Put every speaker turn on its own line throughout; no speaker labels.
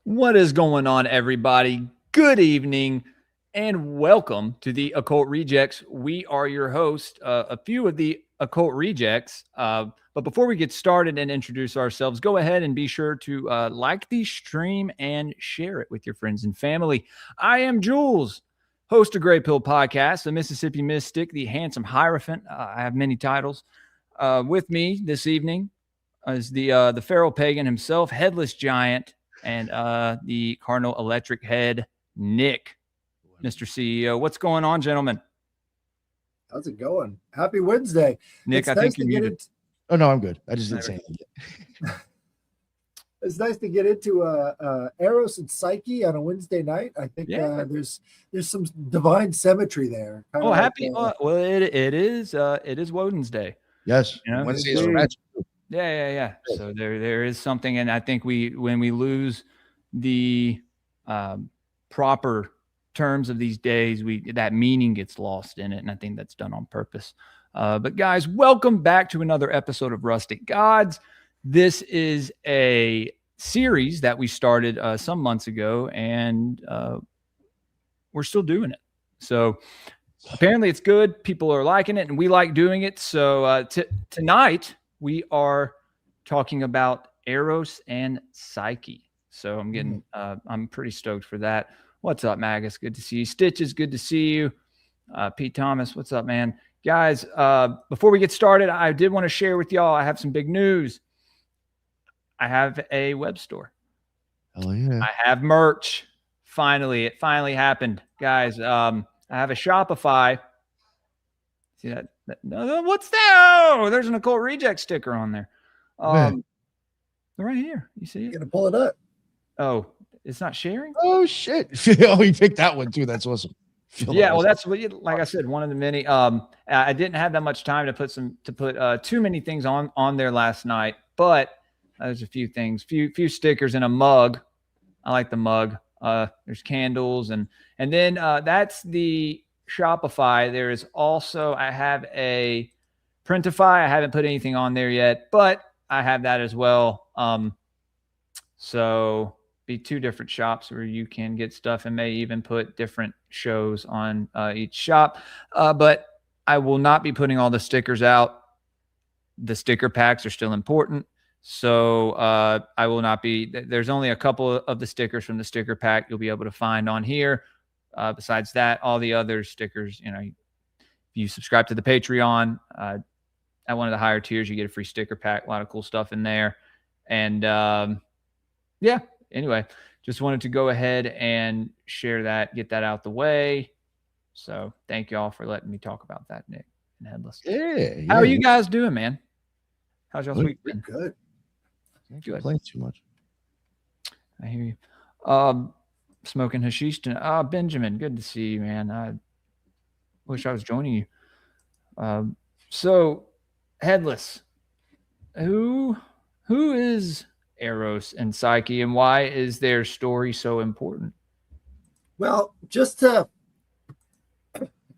What is going on, everybody? Good evening and welcome to the Occult Rejects. We are your host, a few of the Occult Rejects. But before we get started and introduce ourselves, go ahead and be sure to like the stream and share it with your friends and family. I am Jules, host of greypilledpodcast, the Mississippi Mystic, the handsome Hierophant. I have many titles. With me this evening is the feral pagan himself, Headless Giant, and the Cardinal Electric Head, Nick, Mr. CEO. What's going on, gentlemen?
How's it going? Happy Wednesday.
Nick, I think you're muted.
Oh, no, I'm good. I just didn't say anything
yet. It's nice to get into Eros and Psyche on a Wednesday night. I think there's some divine symmetry there.
Oh, happy! Well, it is Woden's Day.
Yes,
you know?
Wednesday is magic.
Yeah. So there is something, and I think when we lose the proper terms of these days, that meaning gets lost in it, and I think that's done on purpose. But guys, welcome back to another episode of Rustic Gods. This is a series that we started some months ago, and we're still doing it. So apparently it's good. People are liking it, and we like doing it. So tonight we are talking about Eros and Psyche. So I'm pretty stoked for that. What's up, Magus? Good to see you. Stitches, good to see you. Pete Thomas, what's up, man? Guys, before we get started, I did want to share with y'all, I have some big news. I have a web store.
Oh, yeah.
I have merch. It finally happened. Guys, I have a Shopify. See that? No, what's that? Oh, there's an Occult Reject sticker on there. Right here. You see it?
You're gonna pull it up.
Oh, it's not sharing?
Oh, shit. Oh, you picked that one too. That's awesome.
Yeah, well, that's what like I said, one of the many. I didn't have that much time to put too many things on there last night, but there's a few things, few stickers and a mug. I like the mug. There's candles and then that's the Shopify. There is also, I have a Printify. I haven't put anything on there yet, but I have that as well. So be two different shops where you can get stuff and may even put different shows on each shop. But I will not be putting all the stickers out. The sticker packs are still important. So I will not be, there's only a couple of the stickers from the sticker pack you'll be able to find on here. Besides that, all the other stickers, if you subscribe to the Patreon, at one of the higher tiers, you get a free sticker pack, a lot of cool stuff in there. And anyway, just wanted to go ahead and share that, get that out the way. So thank y'all for letting me talk about that, Nick and Headless.
Yeah.
How are you guys doing, man? How's y'all's week been?
Good.
Good. Playing too much.
I hear you. Smoking hashish tonight. Benjamin, good to see you, man. I wish I was joining you. So, Headless, who is Eros and Psyche, and why is their story so important?
Well, just to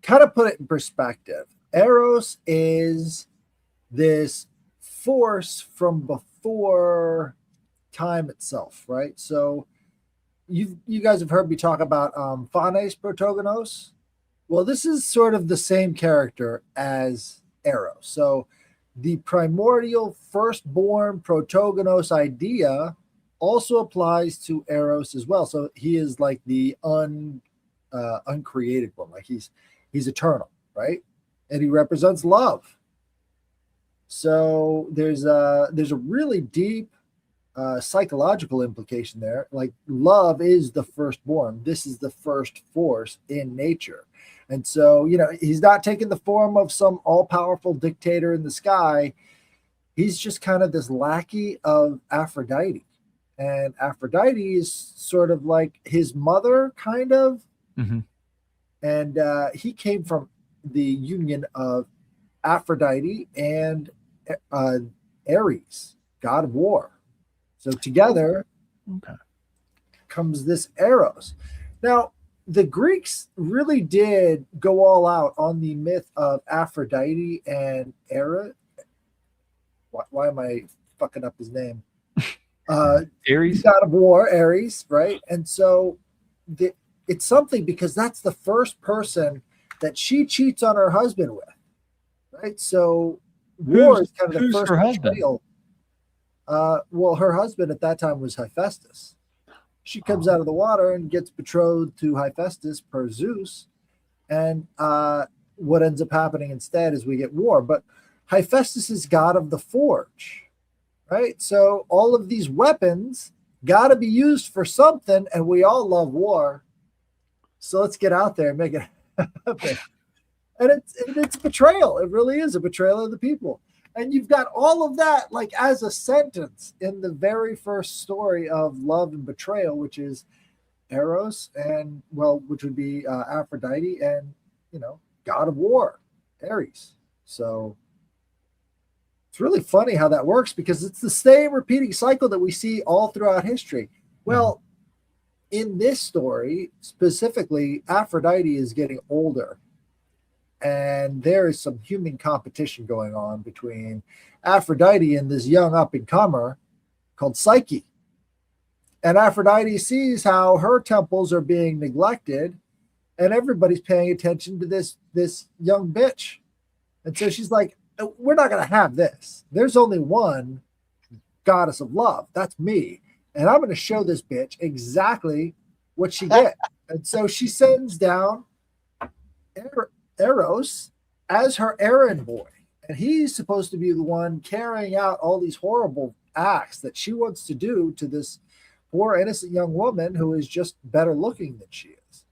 kind of put it in perspective, Eros is this force from before time itself, right? So you guys have heard me talk about Phanes Protogonos. Well, this is sort of the same character as Eros. So the primordial firstborn Protogonos idea also applies to Eros as well. So he is like the uncreated one, like he's eternal, right? And he represents love. So there's a really deep psychological implication there. Like love is the firstborn. This is the first force in nature. And so, he's not taking the form of some all-powerful dictator in the sky. He's just kind of this lackey of Aphrodite. And Aphrodite is sort of like his mother, kind of.
Mm-hmm.
And he came from the union of Aphrodite and Ares, god of war. So together comes this Eros. Now, the Greeks really did go all out on the myth of Aphrodite and Eros. Why am I fucking up his name?
Aries,
god of war, Ares, right? And so it's something because that's the first person that she cheats on her husband with, right? So war is kind of the first
her husband?
betrayal. Well, her husband at that time was Hephaestus. She comes out of the water and gets betrothed to Hephaestus per Zeus. And what ends up happening instead is we get war. But Hephaestus is god of the forge, right? So all of these weapons got to be used for something, and we all love war. So let's get out there and make it happen. And it's betrayal. It really is a betrayal of the people. And you've got all of that like as a sentence in the very first story of love and betrayal, which is Eros and, well, which would be Aphrodite and, god of war, Ares. So it's really funny how that works because it's the same repeating cycle that we see all throughout history. Well, in this story specifically, Aphrodite is getting older. And there is some human competition going on between Aphrodite and this young up-and-comer called Psyche. And Aphrodite sees how her temples are being neglected, and everybody's paying attention to this young bitch. And so she's like, we're not going to have this. There's only one goddess of love. That's me. And I'm going to show this bitch exactly what she gets. And so she sends down Eros as her errand boy, and he's supposed to be the one carrying out all these horrible acts that she wants to do to this poor innocent young woman who is just better looking than she is.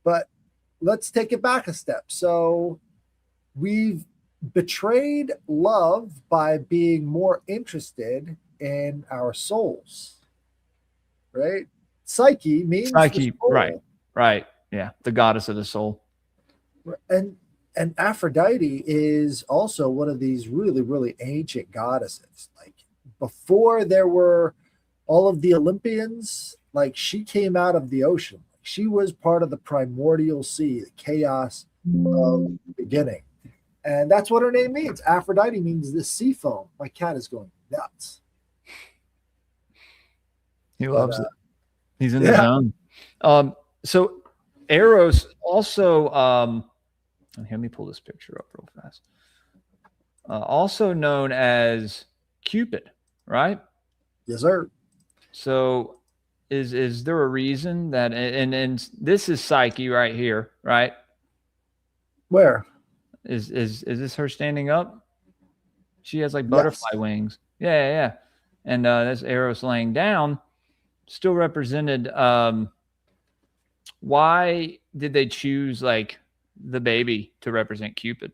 But let's take it back a step. So we've betrayed love by being more interested in our souls, right? Psyche means
Psyche, right, yeah, the goddess of the soul.
And Aphrodite is also one of these really, really ancient goddesses. Like before there were all of the Olympians, like she came out of the ocean. She was part of the primordial sea, the chaos of the beginning. And that's what her name means. Aphrodite means the sea foam. My cat is going nuts.
He loves it. He's in the zone. So Eros also, let me pull this picture up real fast. Also known as Cupid, right?
Yes, sir.
So is there a reason that, and this is Psyche right here, right?
Where?
Is this her standing up? She has like butterfly wings. Yeah. And that's Eros laying down, still represented. Why did they choose like the baby to represent Cupid?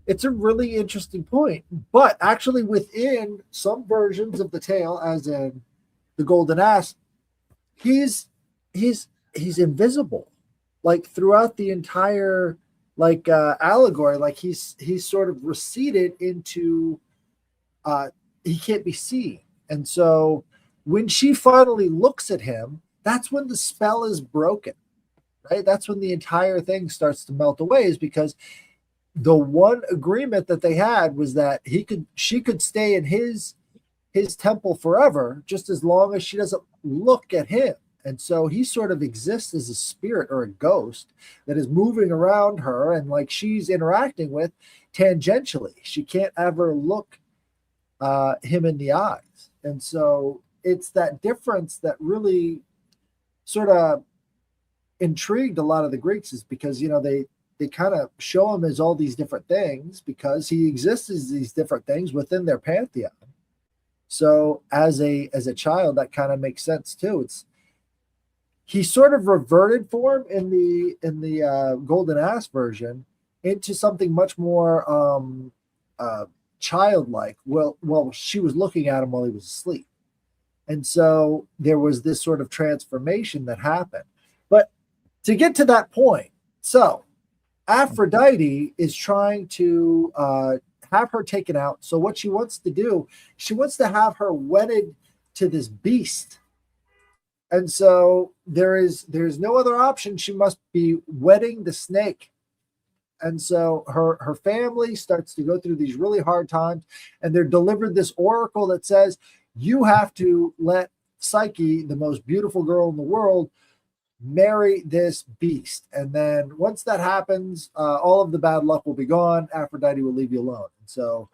It's a really interesting point, but actually within some versions of the tale, as in the Golden Ass, he's invisible, like throughout the entire allegory. Like he's sort of receded into he can't be seen, and so when she finally looks at him, that's when the spell is broken. Right? That's when the entire thing starts to melt away, is because the one agreement that they had was that she could stay in his temple forever, just as long as she doesn't look at him. And so he sort of exists as a spirit or a ghost that is moving around her, and like she's interacting with tangentially. She can't ever look him in the eyes. And so it's that difference that really sort of intrigued a lot of the Greeks, is because they kind of show him as all these different things because he exists as these different things within their pantheon. So as a child, that kind of makes sense too. He sort of reverted form in the Golden Ass version into something much more childlike. Well, she was looking at him while he was asleep, and so there was this sort of transformation that happened. But to get to that point, so Aphrodite is trying to have her taken out. So what she wants to do, she wants to have her wedded to this beast. And so there's no other option. She must be wedding the snake. And so her family starts to go through these really hard times, and they're delivered this oracle that says, you have to let Psyche, the most beautiful girl in the world, marry this beast. And then once that happens, all of the bad luck will be gone. Aphrodite will leave you alone. And so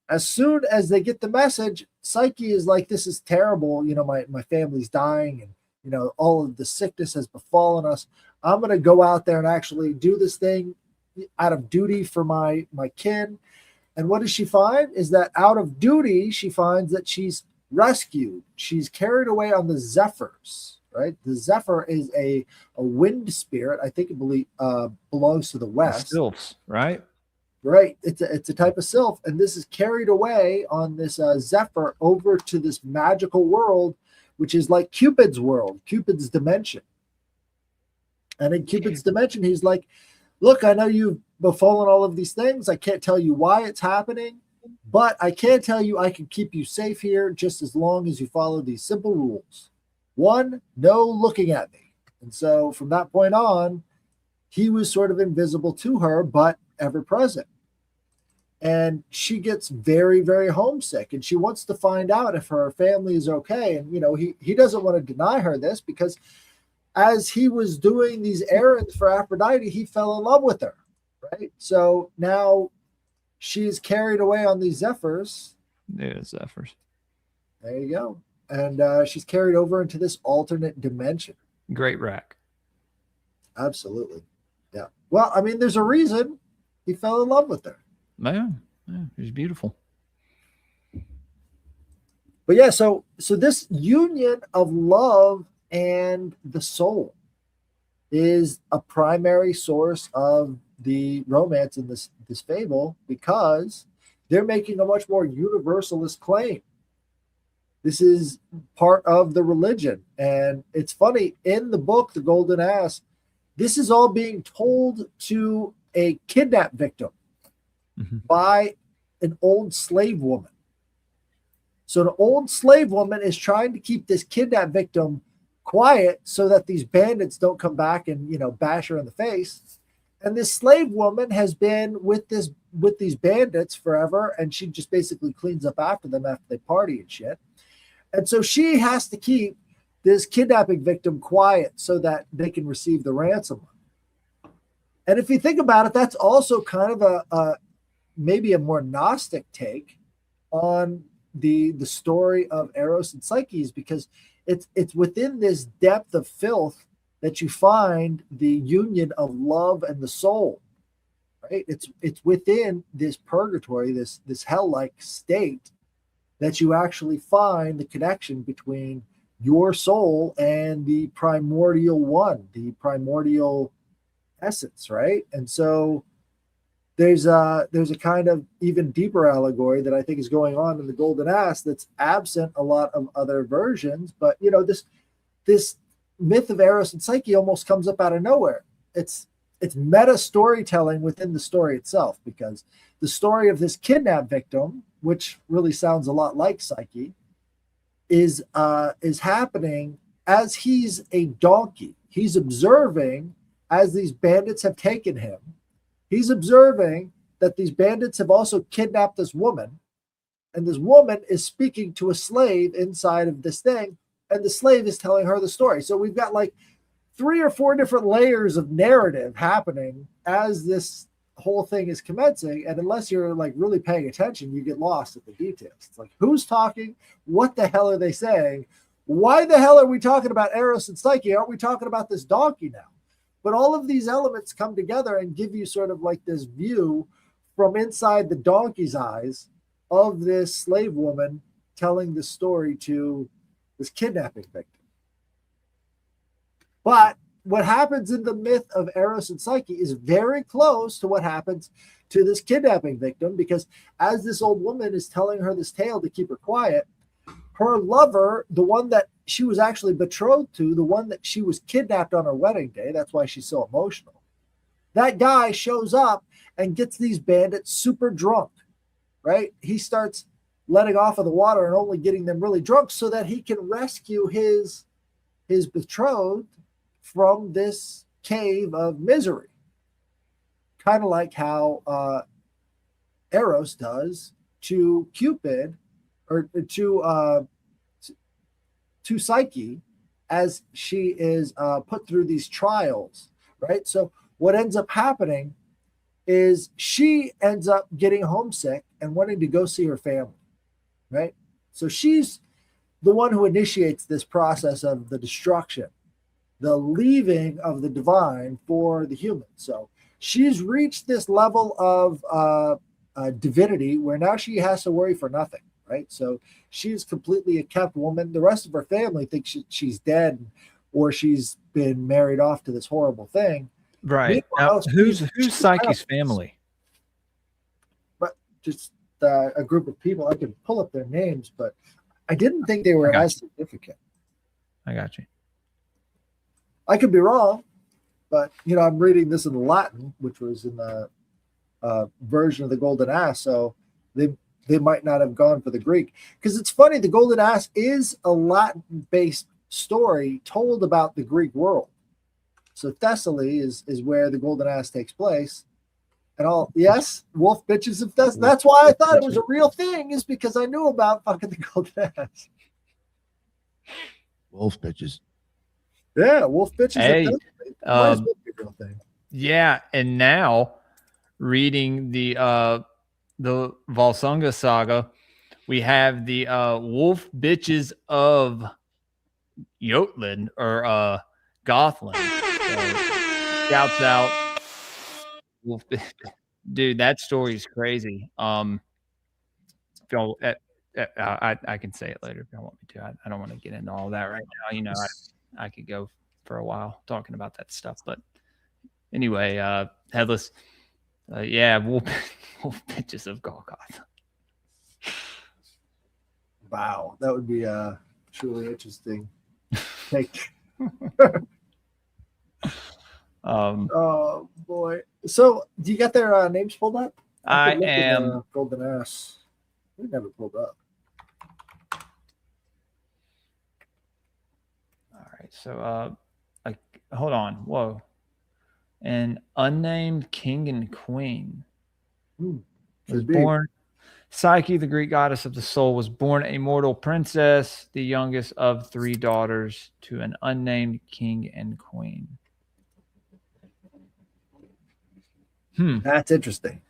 as soon as they get the message, Psyche is like, this is terrible. You know, my family's dying, and, you know, all of the sickness has befallen us. I'm going to go out there and actually do this thing out of duty for my kin. And what does she find is that out of duty, she finds that she's rescued. She's carried away on the Zephyrs, right? The Zephyr is a wind spirit. I think it belongs to the west.
Sylphs, right?
Right. It's a type of sylph. And this is carried away on this Zephyr over to this magical world, which is like Cupid's world, Cupid's dimension. And in Cupid's dimension, he's like, look, I know you've befallen all of these things. I can't tell you why it's happening, but I can tell you I can keep you safe here just as long as you follow these simple rules. 1, no looking at me. And so from that point on, he was sort of invisible to her, but ever present. And she gets very, very homesick, and she wants to find out if her family is okay. And, you know, he doesn't want to deny her this, because as he was doing these errands for Aphrodite, he fell in love with her, right? So now she's carried away on these Zephyrs.
Yeah, Zephyrs.
There you go. And she's carried over into this alternate dimension.
Great rack.
Absolutely. Yeah. Well, I mean, there's a reason he fell in love with her.
Yeah, she's beautiful.
But yeah, so this union of love and the soul is a primary source of the romance in this fable, because they're making a much more universalist claim. This is part of the religion. And it's funny, in the book, The Golden Ass, this is all being told to a kidnap victim by an old slave woman. So an old slave woman is trying to keep this kidnap victim quiet so that these bandits don't come back and, you know, bash her in the face. And this slave woman has been with these bandits forever, and she just basically cleans up after them after they party and shit. And so she has to keep this kidnapping victim quiet so that they can receive the ransom. And if you think about it, that's also kind of a maybe a more Gnostic take on the story of Eros and Psyche, because it's within this depth of filth that you find the union of love and the soul, right? It's within this purgatory, this hell-like state, that you actually find the connection between your soul and the primordial one, the primordial essence, right? And so there's a kind of even deeper allegory that I think is going on in the Golden Ass that's absent a lot of other versions. But, you know, this myth of Eros and Psyche almost comes up out of nowhere. It's meta storytelling within the story itself, because the story of this kidnap victim, which really sounds a lot like Psyche, is happening as he's a donkey. He's observing as these bandits have taken him. He's observing that these bandits have also kidnapped this woman, and this woman is speaking to a slave inside of this thing, and the slave is telling her the story. So we've got like 3 or 4 different layers of narrative happening as this whole thing is commencing. And unless you're like really paying attention, you get lost at the details. It's like, who's talking? What the hell are they saying? Why the hell are we talking about Eros and Psyche? Aren't we talking about this donkey now? But all of these elements come together and give you sort of like this view from inside the donkey's eyes of this slave woman telling the story to this kidnapping victim. But what happens in the myth of Eros and Psyche is very close to what happens to this kidnapping victim, because as this old woman is telling her this tale to keep her quiet, her lover, the one that she was actually betrothed to, the one that she was kidnapped on her wedding day, that's why she's so emotional, that guy shows up and gets these bandits super drunk, right? He starts letting off of the water and only getting them really drunk so that he can rescue his betrothed from this cave of misery. kind of like how Eros does to Cupid, or to Psyche, as she is put through these trials, right? So what ends up happening is she ends up getting homesick and wanting to go see her family, right? So she's the one who initiates this process of the destruction, the leaving of the divine for the human. So she's reached this level of divinity where now she has to worry for nothing, right? So she's completely a kept woman. The rest of her family thinks she's dead, or she's been married off to this horrible thing.
Right. Now, who's Psyche's family?
But just a group of people. I can pull up their names, but I didn't think they were as significant.
I got you.
I could be wrong, but I'm reading this in Latin, which was in the version of the Golden Ass, so they might not have gone for the Greek. Because it's funny, the Golden Ass is a Latin-based story told about the Greek world. So Thessaly is where the Golden Ass takes place. And yes, wolf bitches of Thessaly. That's why I thought it was a real thing, is because I knew about fucking the Golden Ass.
Wolf bitches.
Yeah, wolf bitches.
Hey,
might as well be a real thing.
Yeah, and now reading the Volsunga saga, we have the wolf bitches of Jotland, or Gothland. So, shouts out, wolf. Dude, that story is crazy. I can say it later if you want me to. I don't want to get into all that right now. I could go for a while talking about that stuff, but anyway, Headless, wolf bitches of Golgotha.
Wow, that would be truly interesting take. Oh boy! So, do you got their names pulled up?
I am
Golden Ass. We never pulled up.
All right, so hold on. Whoa, an unnamed king and queen was born. Psyche, the Greek goddess of the soul, was born a mortal princess, the youngest of 3 daughters, to an unnamed king and queen.
That's interesting.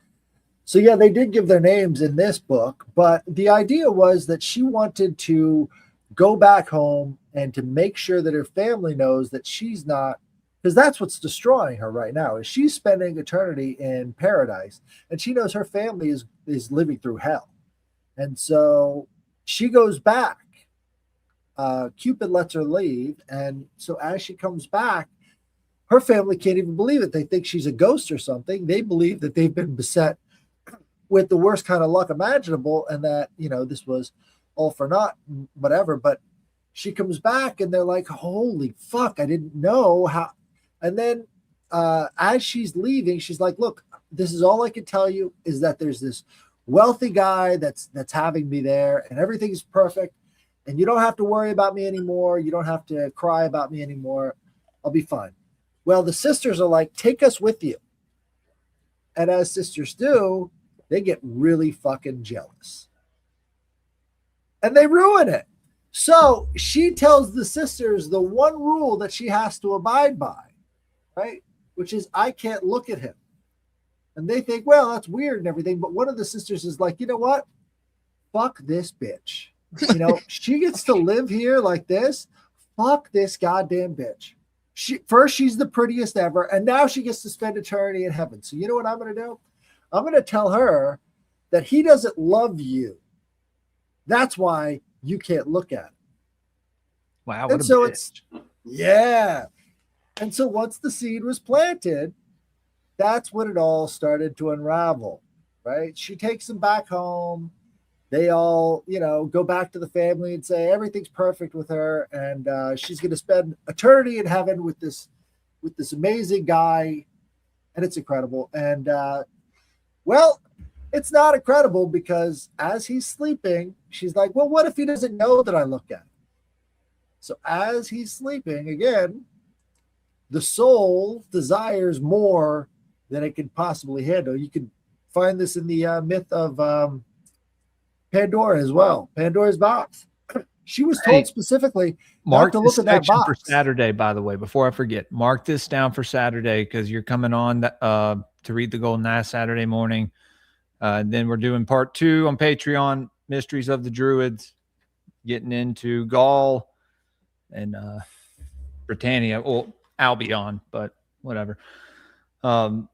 So yeah, they did give their names in this book, but the idea was that she wanted to go back home and to make sure that her family knows that she's not, because that's what's destroying her right now, is she's spending eternity in paradise, and she knows her family is living through hell. And so she goes back. Cupid lets her leave, and so as she comes back, her family can't even believe it. They think she's a ghost or something. They believe that they've been beset with the worst kind of luck imaginable, and that this was all for naught, whatever. But she comes back, and they're like, holy fuck, I didn't know how. And then as she's leaving, she's like, look, this is all I can tell you, is that there's this wealthy guy that's having me there, and everything's perfect, and you don't have to worry about me anymore. You don't have to cry about me anymore. I'll be fine. Well, the sisters are like, take us with you. And as sisters do, they get really fucking jealous. And they ruin it. So she tells the sisters the one rule that she has to abide by, right? Which is, I can't look at him. And they think, well, that's weird and everything. But one of the sisters is like, you know what? Fuck this bitch. She gets to live here like this. Fuck this goddamn bitch. She's the prettiest ever, and now she gets to spend eternity in heaven. So you know what I'm going to do? I'm going to tell her that he doesn't love you. That's why you can't look at him.
Wow.
And so And so once the seed was planted, that's when it all started to unravel, right? She takes him back home. They all, go back to the family and say everything's perfect with her, and she's going to spend eternity in heaven with this amazing guy, and it's incredible. And it's not incredible, because as he's sleeping, she's like, well, what if he doesn't know that I look at him? So as he's sleeping, again, the soul desires more than it could possibly handle. You can find this in the myth of Pandora as well. Pandora's box. She was told specifically not to look at that box.
For Saturday, by the way, before I forget, mark this down for Saturday because you're coming on to read the Golden Ass Saturday morning. Then we're doing part 2 on Patreon, Mysteries of the Druids, getting into Gaul and Britannia. Well, Albion, but whatever. So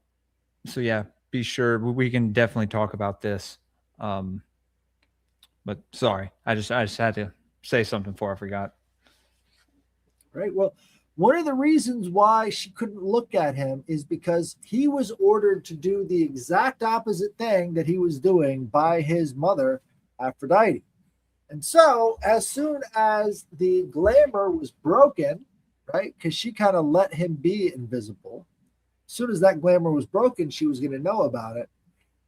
yeah, be sure we can definitely talk about this. But sorry, I just had to say something before I forgot.
Right. Well, one of the reasons why she couldn't look at him is because he was ordered to do the exact opposite thing that he was doing by his mother, Aphrodite. And so as soon as the glamour was broken, right, because she kind of let him be invisible, as soon as that glamour was broken, she was going to know about it,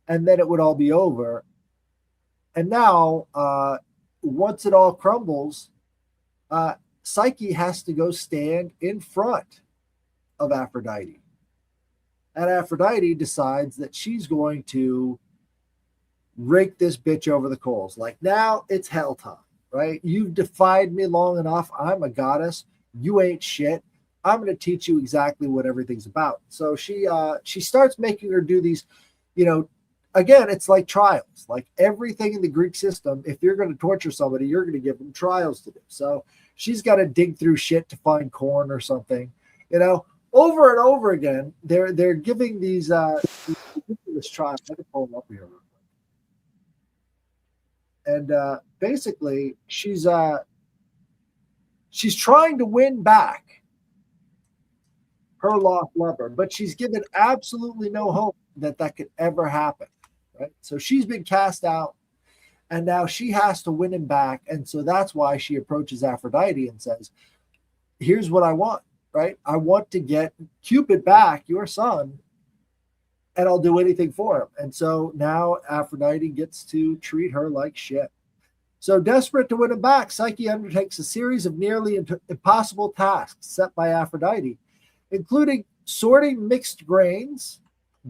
and then it would all be over. And now, once it all crumbles, Psyche has to go stand in front of Aphrodite. And Aphrodite decides that she's going to rake this bitch over the coals. Like, now it's hell time, right? You've defied me long enough. I'm a goddess. You ain't shit. I'm going to teach you exactly what everything's about. So she starts making her do these, again, it's like trials. Like everything in the Greek system, if you're going to torture somebody, you're going to give them trials to do. So she's got to dig through shit to find corn or something, over and over again. They're giving these ridiculous trials. Let me pull them up here. And basically, she's trying to win back her lost lover, but she's given absolutely no hope that could ever happen. Right? So she's been cast out, and now she has to win him back. And so that's why she approaches Aphrodite and says, here's what I want, right? I want to get Cupid back, your son, and I'll do anything for him. And so now Aphrodite gets to treat her like shit. So desperate to win him back, Psyche undertakes a series of nearly impossible tasks set by Aphrodite, including sorting mixed grains,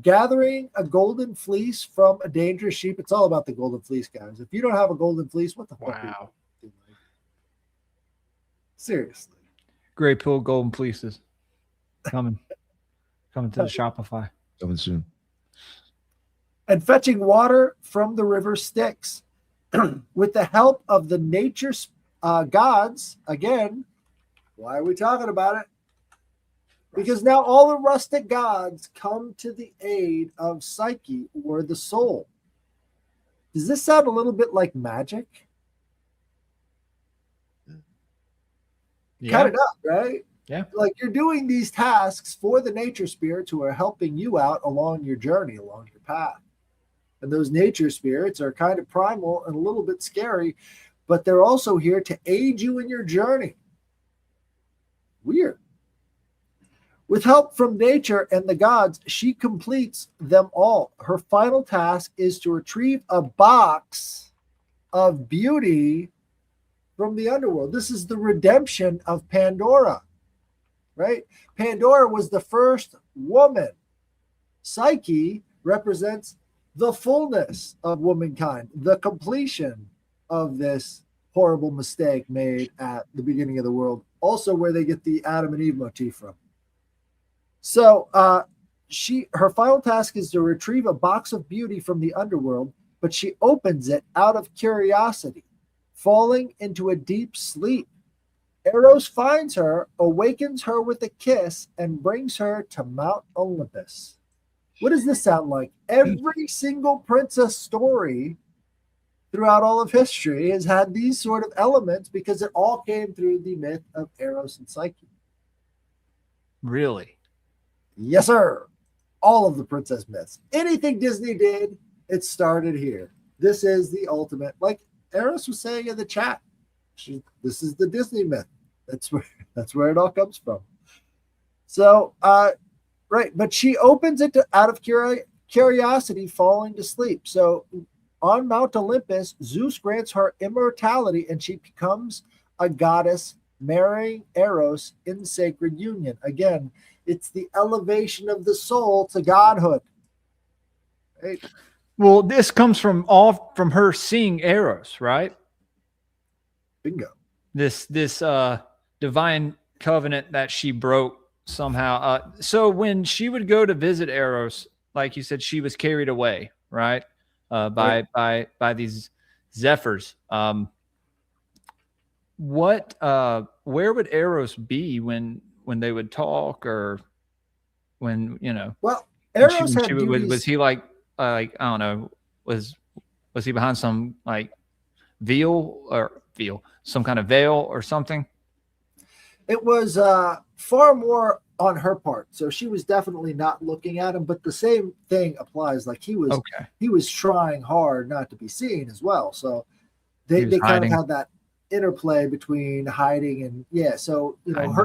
gathering a golden fleece from a dangerous sheep. It's all about the golden fleece, guys. If you don't have a golden fleece, what the fuck?
Wow.
Seriously.
Gray pill golden fleeces coming to the Shopify.
Coming soon.
And fetching water from the river Styx. With the help of the nature gods, again, why are we talking about it? Because now all the rustic gods come to the aid of Psyche, or the soul. Does this sound a little bit like magic?
Yeah.
Kind of does, right?
Yeah.
Like you're doing these tasks for the nature spirits who are helping you out along your journey, along your path. And those nature spirits are kind of primal and a little bit scary, but they're also here to aid you in your journey. Weird. With help from nature and the gods, she completes them all. Her final task is to retrieve a box of beauty from the underworld. This is the redemption of Pandora, right? Pandora was the first woman. Psyche represents the fullness of womankind, the completion of this horrible mistake made at the beginning of the world. Also where they get the Adam and Eve motif from. So her final task is to retrieve a box of beauty from the underworld, but she opens it out of curiosity, falling into a deep sleep. Eros finds her, awakens her with a kiss, and brings her to Mount Olympus. What does this sound like? Every single princess story throughout all of history has had these sort of elements because it all came through the myth of Eros and Psyche.
Really?
Yes, sir. All of the princess myths. Anything Disney did, it started here. This is the ultimate. Like Eros was saying in the chat, this is the Disney myth. That's where it all comes from. So, right. But she opens it out of curiosity, falling to sleep. So on Mount Olympus, Zeus grants her immortality and she becomes a goddess marrying Eros in sacred union. Again, it's the elevation of the soul to godhood. Right?
Well, this comes from her seeing Eros, right?
Bingo.
This divine covenant that she broke somehow. So when she would go to visit Eros, like you said, she was carried away, right? By these zephyrs. Where would Eros be when they would talk, or when, you know?
Well, Eros had duties.
Was he like I don't know, was he behind some like some kind of veil or something?
It was far more on her part, so she was definitely not looking at him. But the same thing applies. Like he was trying hard not to be seen as well. So they kind of had that interplay between hiding and So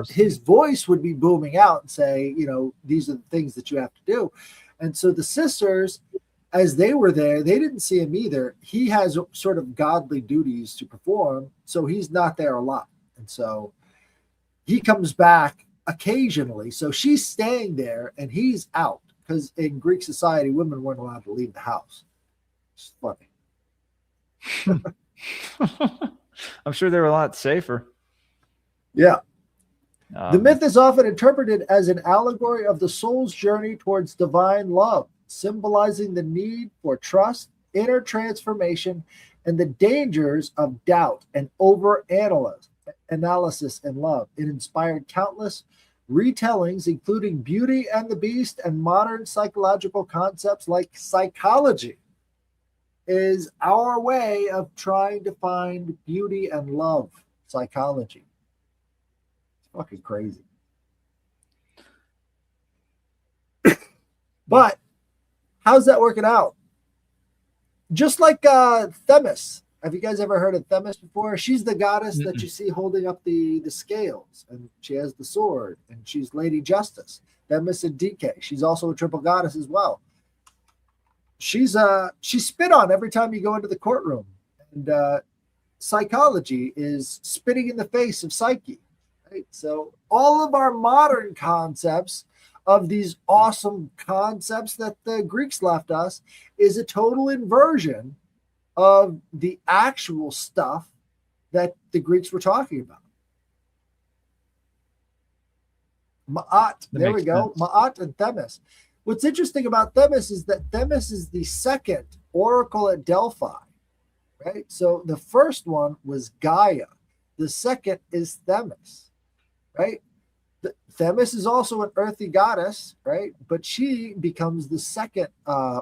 his voice would be booming out and say, these are the things that you have to do. And so the sisters, as they were there, they didn't see him either. He has sort of godly duties to perform, so he's not there a lot. And so he comes back occasionally. So she's staying there and he's out, because in Greek society, women weren't allowed to leave the house. It's funny.
I'm sure they were a lot safer.
Yeah. The myth is often interpreted as an allegory of the soul's journey towards divine love, symbolizing the need for trust, inner transformation, and the dangers of doubt and over-analysis in love. It inspired countless retellings, including Beauty and the Beast, and modern psychological concepts like psychology is our way of trying to find beauty and love. Psychology. It's fucking crazy. But how's that working out? Just like Themis. Have you guys ever heard of Themis before? She's the goddess that you see holding up the scales, and she has the sword, and she's Lady Justice. Themis and Dike. She's also a triple goddess as well. She's spit on every time you go into the courtroom, and psychology is spitting in the face of Psyche. Right? So all of our modern concepts of these awesome concepts that the Greeks left us is a total inversion of the actual stuff that the Greeks were talking about. Ma'at, there we go. Sense. Ma'at and Themis. What's interesting about Themis is that Themis is the second oracle at Delphi, right? So the first one was Gaia. The second is Themis, right? Themis is also an earthy goddess, right? But she becomes the second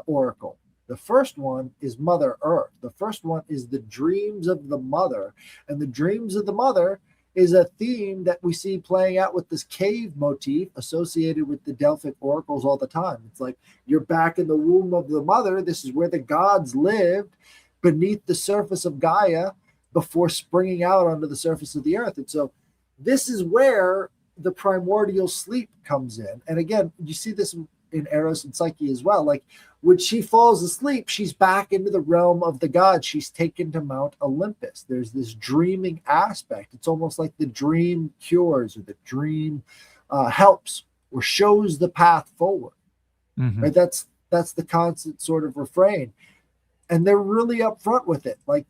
oracle. The first one is Mother Earth. The first one is the dreams of the mother. And the dreams of the mother is a theme that we see playing out with this cave motif associated with the Delphic oracles all the time. It's like you're back in the womb of the mother. This is where the gods lived beneath the surface of Gaia before springing out onto the surface of the earth. And so this is where the primordial sleep comes in. And again, you see this in Eros and Psyche as well. Like when she falls asleep, she's back into the realm of the gods. She's taken to Mount Olympus. There's this dreaming aspect. It's almost like the dream cures, or the dream helps or shows the path forward. Mm-hmm. Right? That's the constant sort of refrain. And they're really upfront with it. Like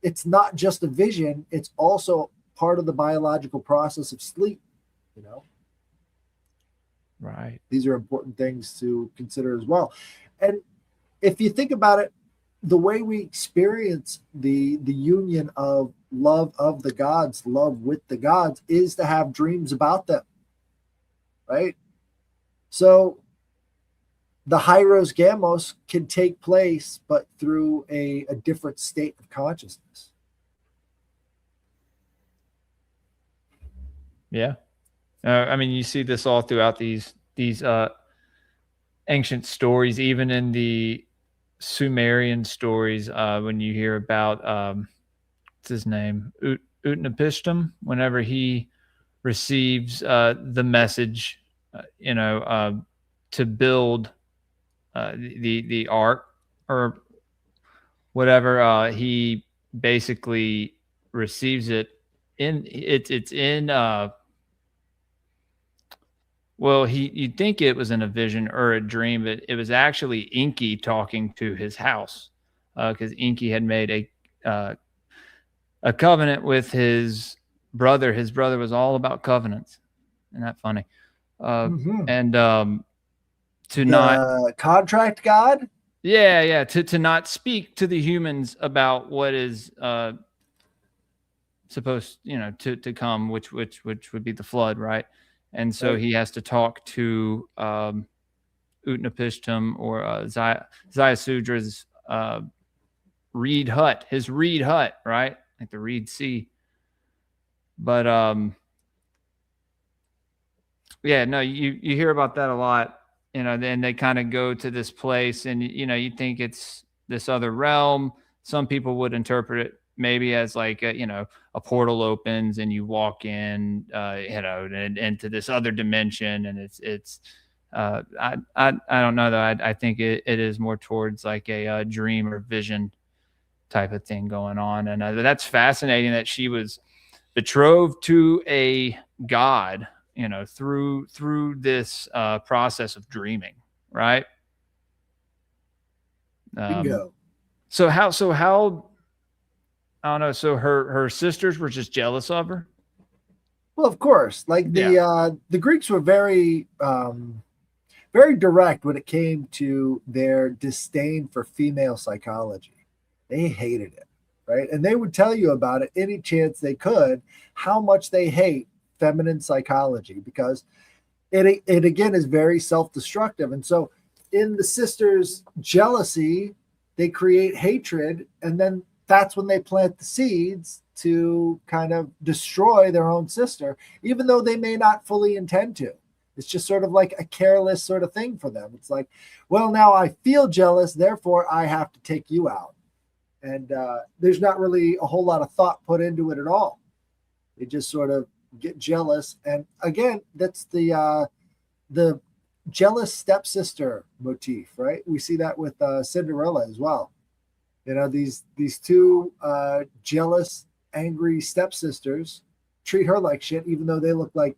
it's not just a vision. It's also part of the biological process of sleep,
Right.
These are important things to consider as well. And if you think about it, the way we experience the union of love of the gods, love with the gods, is to have dreams about them, right? So the Hyros Gamos can take place, but through a different state of consciousness.
Yeah. I mean, you see this all throughout these ancient stories, even in the Sumerian stories, when you hear about what's his name, Utnapishtim, whenever he receives the message, to build the ark or whatever, he basically receives it in well, you'd think it was in a vision or a dream, but it was actually Inky talking to his house, because Inky had made a covenant with his brother. His brother was all about covenants. Isn't that funny? And to not
contract god.
Yeah. To not speak to the humans about what is supposed, to come, which would be the flood, right? And so he has to talk to Utnapishtim or Ziasudra's reed hut, his reed hut, right? Like the Reed Sea. But yeah, no, you hear about that a lot. Then they kind of go to this place, and you think it's this other realm. Some people would interpret it maybe as like a portal opens and you walk in, and into this other dimension, and it's I don't know though. I think it is more towards like a dream or vision type of thing going on, and that's fascinating that she was betrothed to a god, through this process of dreaming, right?
Bingo.
So how I don't know. So her sisters were just jealous of her.
Well, of course, like the Greeks were very very direct when it came to their disdain for female psychology. They hated it, right? And they would tell you about it any chance they could, how much they hate feminine psychology, because it again is very self-destructive. And so in the sisters' jealousy, they create hatred, and then that's when they plant the seeds to kind of destroy their own sister, even though they may not fully intend to. It's just sort of like a careless sort of thing for them. It's like, well, now I feel jealous, therefore I have to take you out. And there's not really a whole lot of thought put into it at all. They just sort of get jealous. And again, that's the jealous stepsister motif, right? We see that with Cinderella as well. These two jealous, angry stepsisters treat her like shit, even though they look like,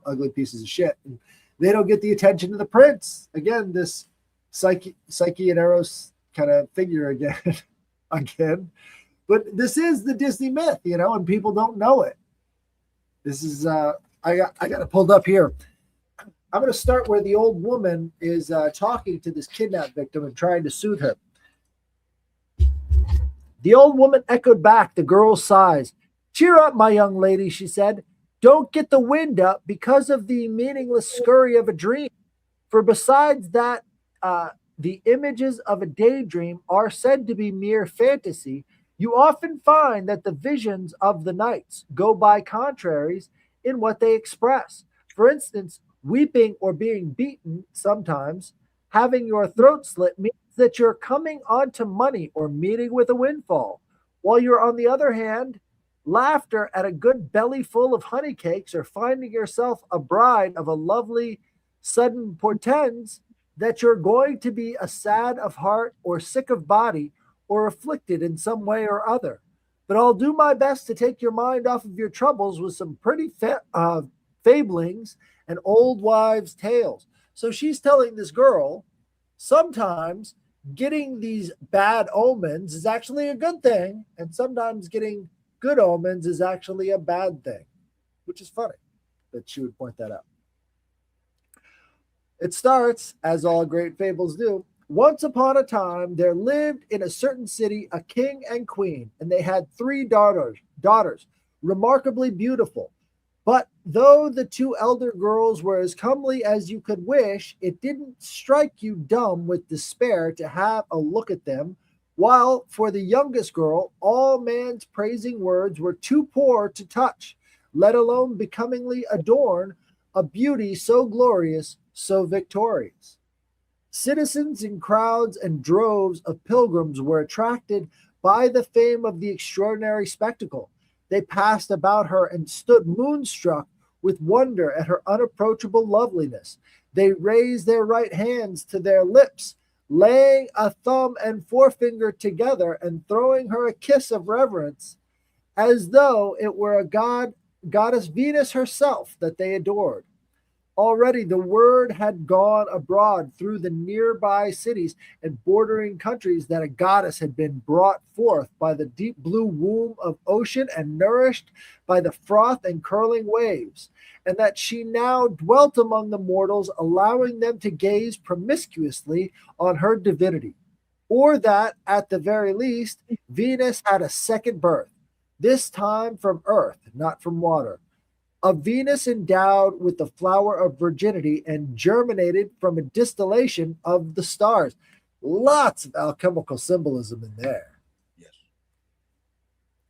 ugly pieces of shit. And they don't get the attention of the prince. Again, this Psyche and Eros kind of figure again. But this is the Disney myth, and people don't know it. This is I got it pulled up here. I'm going to start where the old woman is talking to this kidnap victim and trying to soothe her. The old woman echoed back the girl's sighs. "Cheer up, my young lady," she said. "Don't get the wind up because of the meaningless scurry of a dream. For besides that, the images of a daydream are said to be mere fantasy, you often find that the visions of the nights go by contraries in what they express. For instance, weeping or being beaten sometimes, having your throat slit means that you're coming onto money or meeting with a windfall, while you're on the other hand, laughter at a good belly full of honey cakes or finding yourself a bride of a lovely sudden portends that you're going to be a sad of heart or sick of body or afflicted in some way or other. But I'll do my best to take your mind off of your troubles with some pretty fablings and old wives' tales." So she's telling this girl sometimes getting these bad omens is actually a good thing, and sometimes getting good omens is actually a bad thing, which is funny that she would point that out. It starts, as all great fables do. "Once upon a time, there lived in a certain city a king and queen, and they had 3 daughters, remarkably beautiful. But though the 2 elder girls were as comely as you could wish, it didn't strike you dumb with despair to have a look at them, while for the youngest girl, all man's praising words were too poor to touch, let alone becomingly adorn a beauty so glorious, so victorious. Citizens in crowds and droves of pilgrims were attracted by the fame of the extraordinary spectacle. They passed about her and stood moonstruck with wonder at her unapproachable loveliness. They raised their right hands to their lips, laying a thumb and forefinger together and throwing her a kiss of reverence. as though it were a goddess Venus herself that they adored. Already the word had gone abroad through the nearby cities and bordering countries that a goddess had been brought forth by the deep blue womb of ocean and nourished by the froth and curling waves, and that she now dwelt among the mortals, allowing them to gaze promiscuously on her divinity, or that, at the very least, Venus had a second birth, this time from earth, not from water, a Venus endowed with the flower of virginity and germinated from a distillation of the stars. Lots of alchemical symbolism in there.
Yes.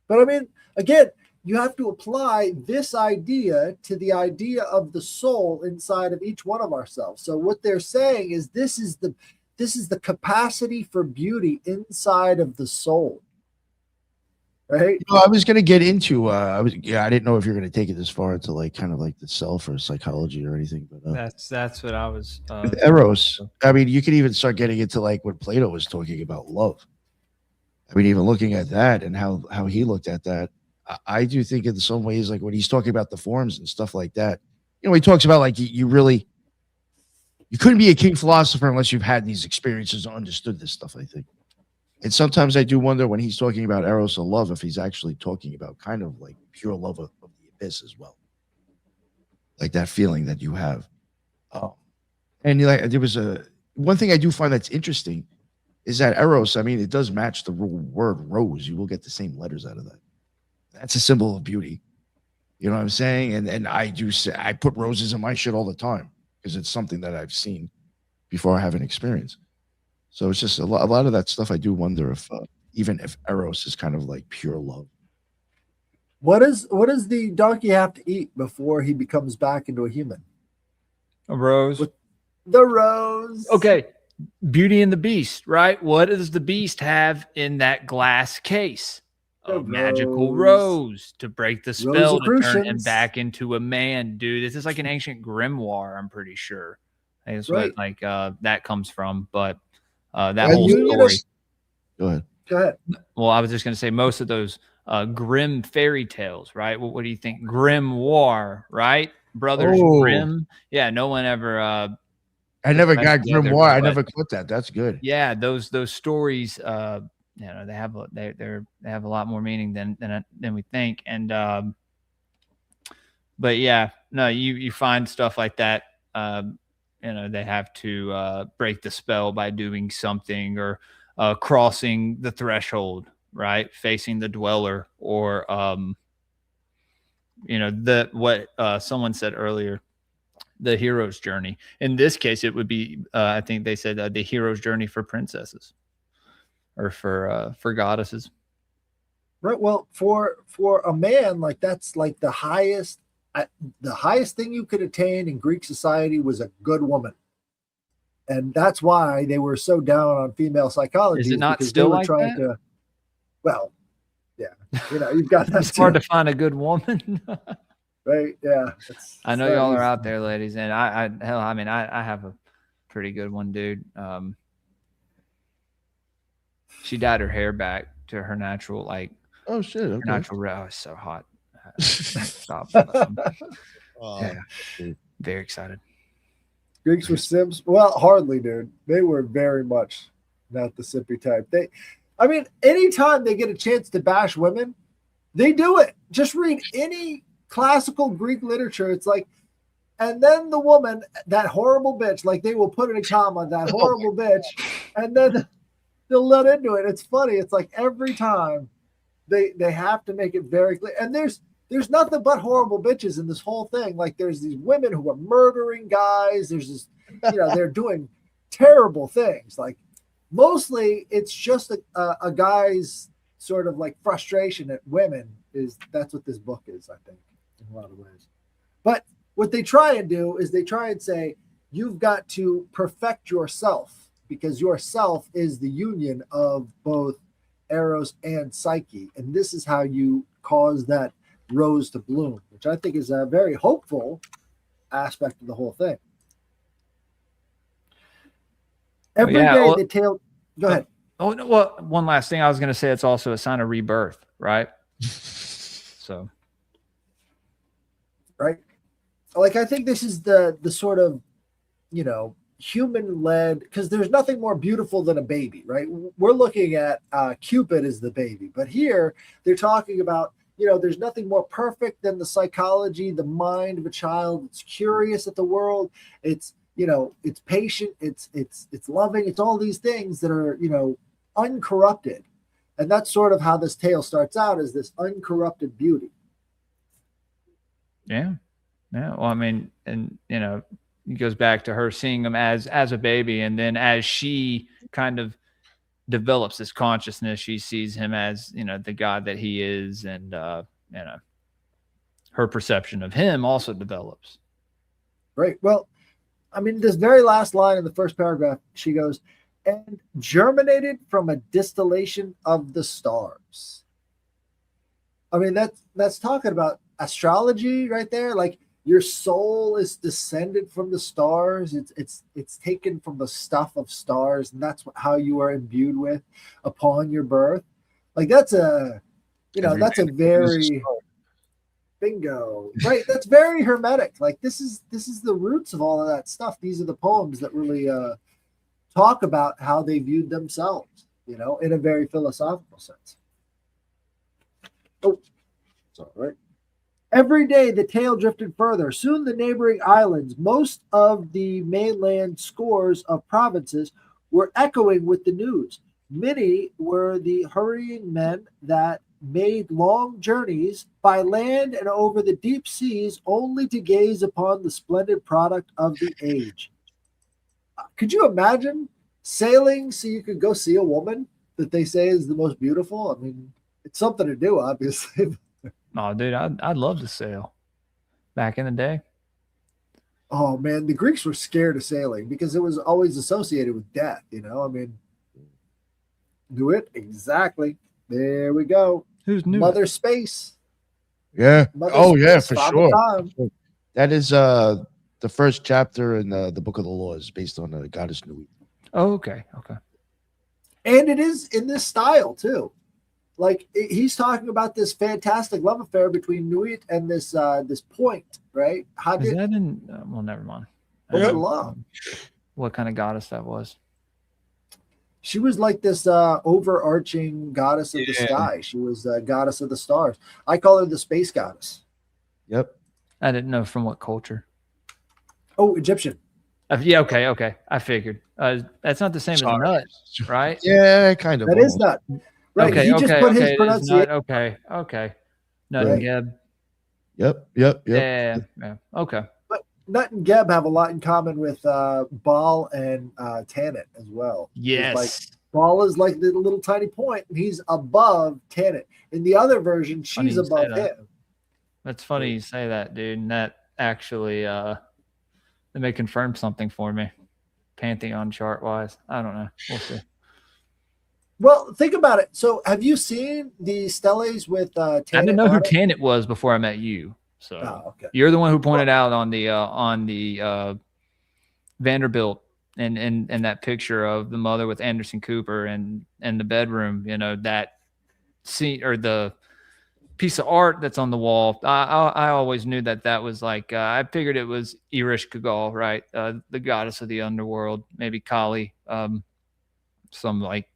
But I mean, again, you have to apply this idea to the idea of the soul inside of each one of ourselves. So what they're saying is this is the capacity for beauty inside of the soul. Right.
I was going to get into, I didn't know if you're going to take it this far into like kind of like the self or psychology or anything, but
that's what I was.
With Eros, I mean, you could even start getting into like what Plato was talking about love. I mean, even looking at that and how he looked at that, I do think in some ways, like when he's talking about the forms and stuff like that, he talks about like you couldn't be a king philosopher unless you've had these experiences and understood this stuff, I think. And sometimes I do wonder when he's talking about Eros and love, if he's actually talking about kind of like pure love of the abyss as well. Like that feeling that you have. And there was one thing I do find that's interesting is that Eros, I mean, it does match the word rose. You will get the same letters out of that. That's a symbol of beauty. You know what I'm saying? And I do say, I put roses in my shit all the time because it's something that I've seen before I have an experience. So it's just a lot of that stuff. I do wonder if even if Eros is kind of like pure love.
What does the donkey have to eat before he becomes back into a human?
A rose.
The rose.
Okay. Beauty and the Beast, right? What does the beast have in that glass case? A magical rose to break the spell to turn him back into a man, dude. This is like an ancient grimoire, I'm pretty sure. That's what that comes from, but that whole story.
Go
ahead.
Well, I was just going to say most of those grim fairy tales, right? What do you think? Grimoire, right? Brothers Grimm. Yeah, no one ever.
I never got grimoire. I never caught that. That's good.
Yeah, those stories. They have a lot more meaning than we think. And but yeah, no, you find stuff like that. They have to break the spell by doing something or crossing the threshold, right? Facing the dweller, or what someone said earlier, the hero's journey. In this case, it would be I think they said the hero's journey for princesses or for goddesses.
Right. Well, for a man, like that's like the highest thing you could attain in Greek society was a good woman. And that's why they were so down on female psychology.
Is it not still like that?
Well, yeah, you've got that.
It's hard to find a good woman.
Right. Yeah.
I know y'all are out there, ladies. And I have a pretty good one, dude. She dyed her hair back to her natural,
oh shit. Okay.
Her natural, it's so hot. Stop. Yeah. Very excited.
Greeks were simps. Well, hardly, dude. They were very much not the simpy type. Anytime they get a chance to bash women, they do it. Just read any classical Greek literature. It's like, and then the woman, that horrible bitch, like they will put in a comma, that horrible bitch, and then they'll let into it. It's funny. It's like every time they have to make it very clear. And there's nothing but horrible bitches in this whole thing. Like there's these women who are murdering guys. There's this, they're doing terrible things. Like mostly it's just a guy's sort of like frustration at women. That's what this book is, I think, in a lot of ways. But what they try and do is they try and say, you've got to perfect yourself because yourself is the union of both Eros and Psyche. And this is how you cause that rose to bloom, which I think is a very hopeful aspect of the whole thing. Every day the tale. Go ahead.
Oh no! Well, one last thing I was going to say, it's also a sign of rebirth, right? So,
right? Like, I think this is the sort of, human led, because there's nothing more beautiful than a baby, right? We're looking at Cupid as the baby, but here they're talking about, there's nothing more perfect than the psychology, the mind of a child. It's curious at the world. It's, it's patient. It's loving. It's all these things that are, uncorrupted. And that's sort of how this tale starts out, as this uncorrupted beauty.
Yeah. Yeah. Well, I mean, and, it goes back to her seeing him as a baby. And then as she kind of develops this consciousness, she sees him as, the God that he is. And, her perception of him also develops.
Right. Well, I mean, this very last line in the first paragraph, she goes, and germinated from a distillation of the stars. I mean, that's talking about astrology right there. Like, your soul is descended from the stars. It's taken from the stuff of stars, and that's how you are imbued with upon your birth. Like, that's a very bingo, right? That's very hermetic. Like, this is the roots of all of that stuff. These are the poems that really talk about how they viewed themselves, in a very philosophical sense. Oh, sorry, right? Every day the tale drifted further. Soon the neighboring islands, most of the mainland scores of provinces, were echoing with the news. Many were the hurrying men that made long journeys by land and over the deep seas only to gaze upon the splendid product of the age. Could you imagine sailing so you could go see a woman that they say is the most beautiful? I mean, it's something to do, obviously.
Oh, dude, I'd love to sail back in the day.
Oh, man, the Greeks were scared of sailing because it was always associated with death, I mean, do it? Exactly. There we go.
Who's new?
Mother Space.
Yeah.
Mother
Yeah,
Space,
for
Father
sure.
Time.
That is the first chapter in the Book of the Laws, based on the goddess Nui.
Oh, okay. Okay.
And it is in this style, too. Like, he's talking about this fantastic love affair between Nuit and this point, right? How
Is
did
that in? Well, never mind.
what's the love?
What kind of goddess that was?
She was like this overarching goddess of the sky. She was a goddess of the stars. I call her the space goddess.
Yep.
I didn't know from what culture.
Oh, Egyptian.
Yeah. Okay. I figured. That's not the same as nut, right?
Yeah, kind of.
That is nut. Right.
Okay.
He just put his pronunciation.
Okay. Nut and Geb.
Yep.
Yeah. Okay.
But Nut and Geb have a lot in common with Baal and Tanit as well.
Yes.
Like, Baal is like the little tiny point, and he's above Tanit. In the other version, she's above him.
That's funny you say that, dude. And that actually, they may confirm something for me, Pantheon chart wise. I don't know. We'll see.
Well, think about it. So, have you seen the steles with Tanit?
I didn't know who Tanit was before I met you. So you're the one who pointed out on the Vanderbilt and that picture of the mother with Anderson Cooper and the bedroom. That scene or the piece of art that's on the wall. I always knew that was like I figured it was Eros Kagal, right? The goddess of the underworld, maybe Kali, some like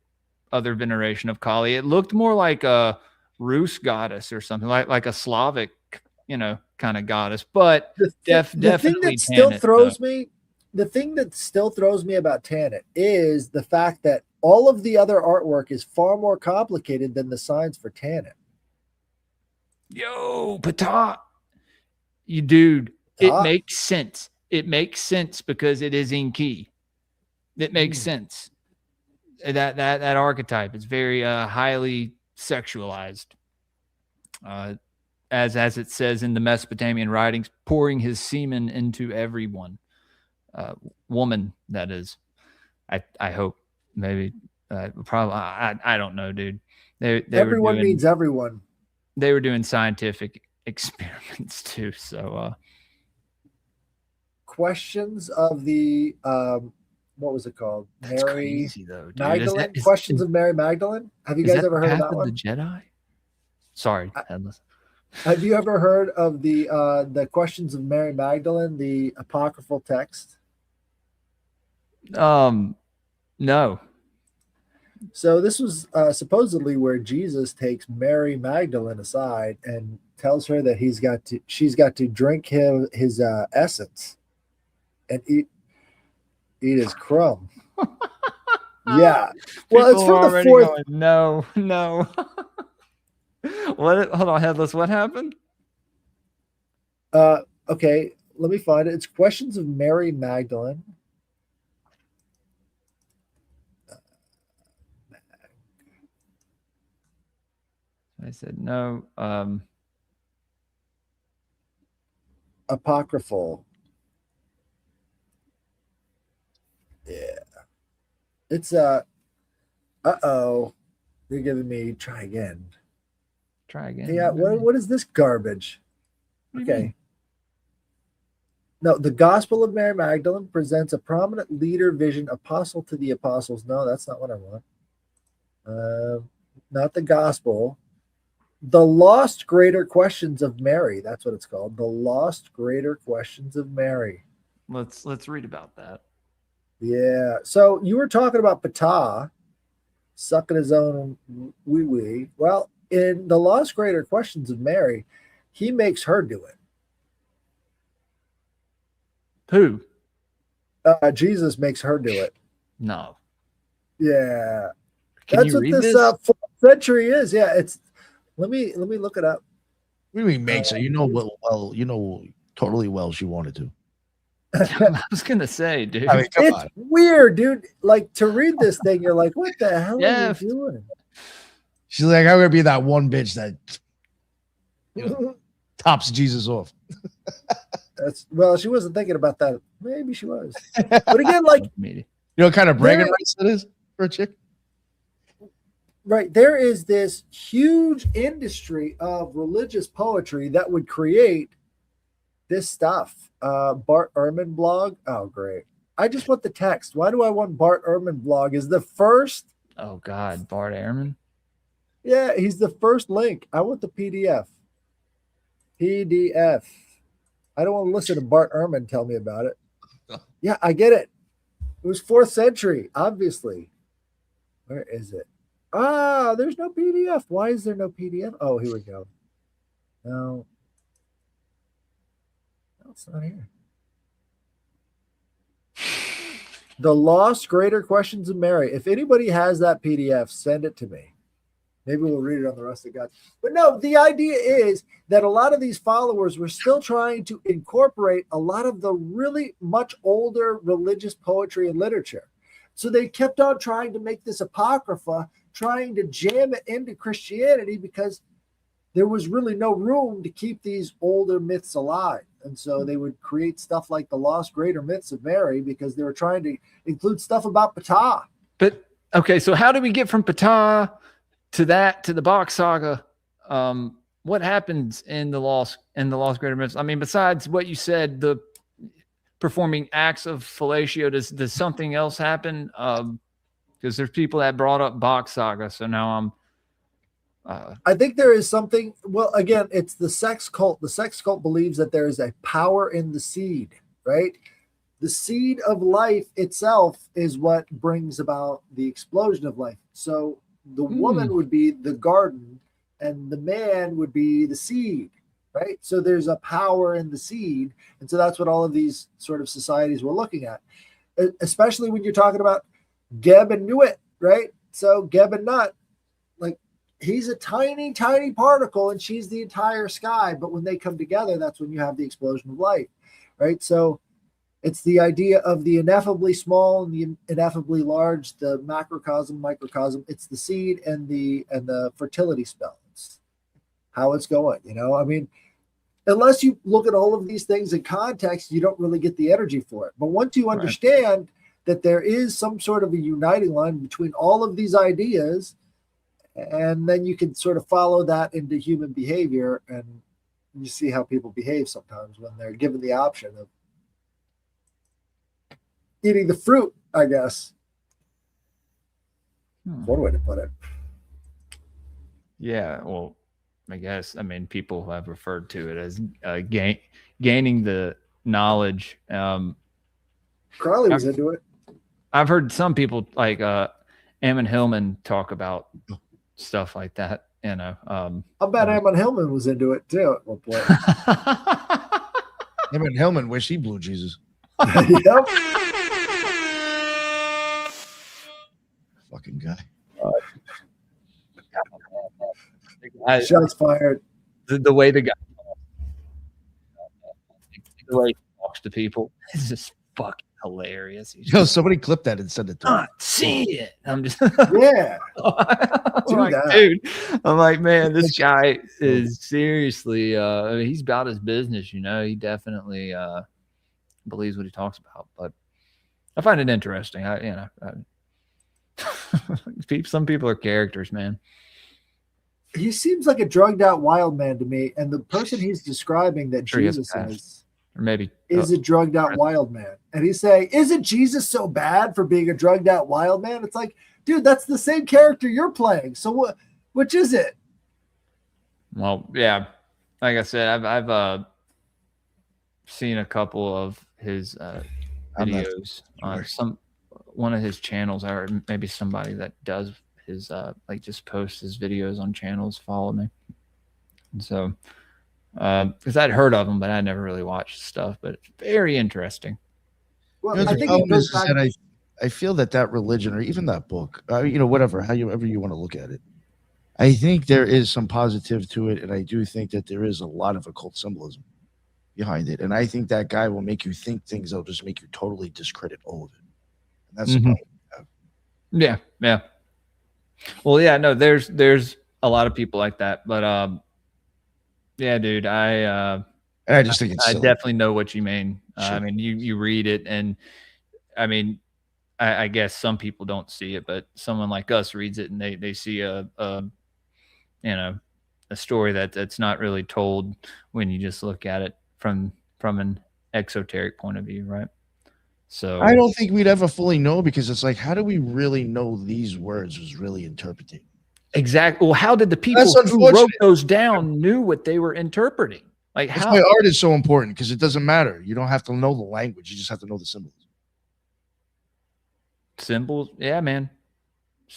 other veneration of Kali. It looked more like a Rus goddess or something like a Slavic, kind of goddess. But definitely
thing that still throws me. The thing that still throws me about Tanit is the fact that all of the other artwork is far more complicated than the signs for Tanit.
Yo, Pata, you dude, it makes sense. It makes sense because it is Inki. It makes sense. That archetype is very highly sexualized, as it says in the Mesopotamian writings, pouring his semen into everyone. Woman, that is. I hope, maybe, probably. I don't know, dude.
Everyone means everyone.
They were doing scientific experiments too. So,
questions of the what was it called?
That's
Mary
crazy, though, dude.
Magdalene. Questions of Mary Magdalene. Have you guys ever heard of that one?
The Jedi. Sorry, Headless.
Have you ever heard of the questions of Mary Magdalene, the apocryphal text?
No.
So this was supposedly where Jesus takes Mary Magdalene aside and tells her that she's got to drink his essence and eat his crumb. Yeah. Well, it's
People
from
are
the
already
fourth.
going, no. What? Hold on, Headless. What happened?
Okay, let me find it. It's questions of Mary Magdalene.
I said no.
Apocryphal. Yeah. It's uh-oh. You're giving me try again.
Try again.
Yeah, what is this garbage?
What do you
Okay.
mean?
No, the Gospel of Mary Magdalene presents a prominent leader vision apostle to the apostles. No, that's not what I want. Not the Gospel. The Lost Greater Questions of Mary. That's what it's called. The Lost Greater Questions of Mary.
Let's read about that.
Yeah. So you were talking about Ptah sucking his own wee wee. Well, in the Lost Greater Questions of Mary, he makes her do it.
Who?
Jesus makes her do it.
No.
Yeah.
Can
That's
you
what
read
this
this?
4th century is. Yeah, it's let me look it up.
What do you mean makes her? You know well, you know totally well she wanted to.
I was gonna say, dude.
I mean, come
It's
on.
weird, dude. Like to read this thing, you're like, what the hell are you doing?
She's like, I'm gonna be that one bitch that tops Jesus off.
Well, she wasn't thinking about that. Maybe she was. But again, like
you know what kind of bragging rights that is for a chick?
Right. There is this huge industry of religious poetry that would create this stuff. Bart Ehrman blog. Oh, great. I just want the text. Why do I want Bart Ehrman blog? Is the first.
Oh, God. Bart Ehrman?
Yeah, he's the first link. I want the PDF. PDF. I don't want to listen to Bart Ehrman tell me about it. Yeah, I get it. It was 4th century, obviously. Where is it? There's no PDF. Why is there no PDF? Oh, here we go. No, it's not here. The Lost Greater Questions of Mary. If anybody has that PDF, send it to me. Maybe we'll read it on the Rustic Gods. But no, the idea is that a lot of these followers were still trying to incorporate a lot of the really much older religious poetry and literature. So they kept on trying to make this apocrypha, trying to jam it into Christianity because there was really no room to keep these older myths alive. And so they would create stuff like the Lost Greater Myths of Mary because they were trying to include stuff about Ptah.
But, okay, so how do we get from Ptah to the Bach saga? What happens in the Lost Greater Myths? I mean, besides what you said, the performing acts of fellatio, does something else happen? Because there's people that brought up Bach saga, so now I'm
I think there is something. Well, again, it's the sex cult. The sex cult believes that there is a power in the seed, right? The seed of life itself is what brings about the explosion of life. So the woman would be the garden and the man would be the seed, right? So there's a power in the seed. And so that's what all of these sort of societies were looking at, especially when you're talking about Geb and Nuit, right? So Geb and Nut, like he's a tiny, tiny particle and she's the entire sky. But when they come together, that's when you have the explosion of life, right? So it's the idea of the ineffably small and the ineffably large, the macrocosm, microcosm. It's the seed and the fertility spell. It's how it's going, you know? I mean, unless you look at all of these things in context, you don't really get the energy for it. But once you understand that there is some sort of a uniting line between all of these ideas, and then you can sort of follow that into human behavior, and you see how people behave sometimes when they're given the option of eating the fruit, I guess. One way to put it.
Yeah, well, I guess, I mean, people have referred to it as gaining the knowledge.
Crowley was into it.
I've heard some people like Eamon Hillman talk about stuff like that. You know,
I bet Eamon Hillman was into it too at one point.
Eamon Hillman wish he blew Jesus.
Yep.
Fucking guy.
Shots fired.
The way the way he talks to people is just fucking hilarious. He's
Yo, somebody clipped that and sent it to
not see it. I'm just
Yeah.
I'm like, dude. I'm like, man, this guy is seriously I mean, he's about his business, you know. He definitely believes what he talks about. But I find it interesting. Some people are characters, man.
He seems like a drugged out wild man to me, and the person he's describing that Jesus is,
or maybe
is a drugged out wild man. And he's saying, isn't Jesus so bad for being a drugged out wild man? It's like, dude, that's the same character you're playing. So which is it?
Well, yeah, like I said, I've seen a couple of his videos on one of his channels, or maybe somebody that does his like just posts his videos on channels follow me. And so because I'd heard of him, but I never really watched stuff. But it's very interesting.
Well,
I think I feel that religion, or even that book, whatever, however you want to look at it, I think there is some positive to it, and I do think that there is a lot of occult symbolism behind it. And I think that guy will make you think things that'll just make you totally discredit all of it. And that's the problem.
Yeah. Well, yeah, no, there's a lot of people like that, but yeah, dude, I
just think it's
I
silly.
definitely know what you mean.
Sure.
I mean, you read it, and I mean, I guess some people don't see it, but someone like us reads it, and they see a story that's not really told when you just look at it from an exoteric point of view, right? So
I don't think we'd ever fully know, because it's like, how do we really know these words was really interpreting?
Exactly. Well, how did the people who wrote those down knew what they were interpreting? Like,
that's why art is so important, because it doesn't matter. You don't have to know the language. You just have to know the symbols.
Symbols, yeah, man.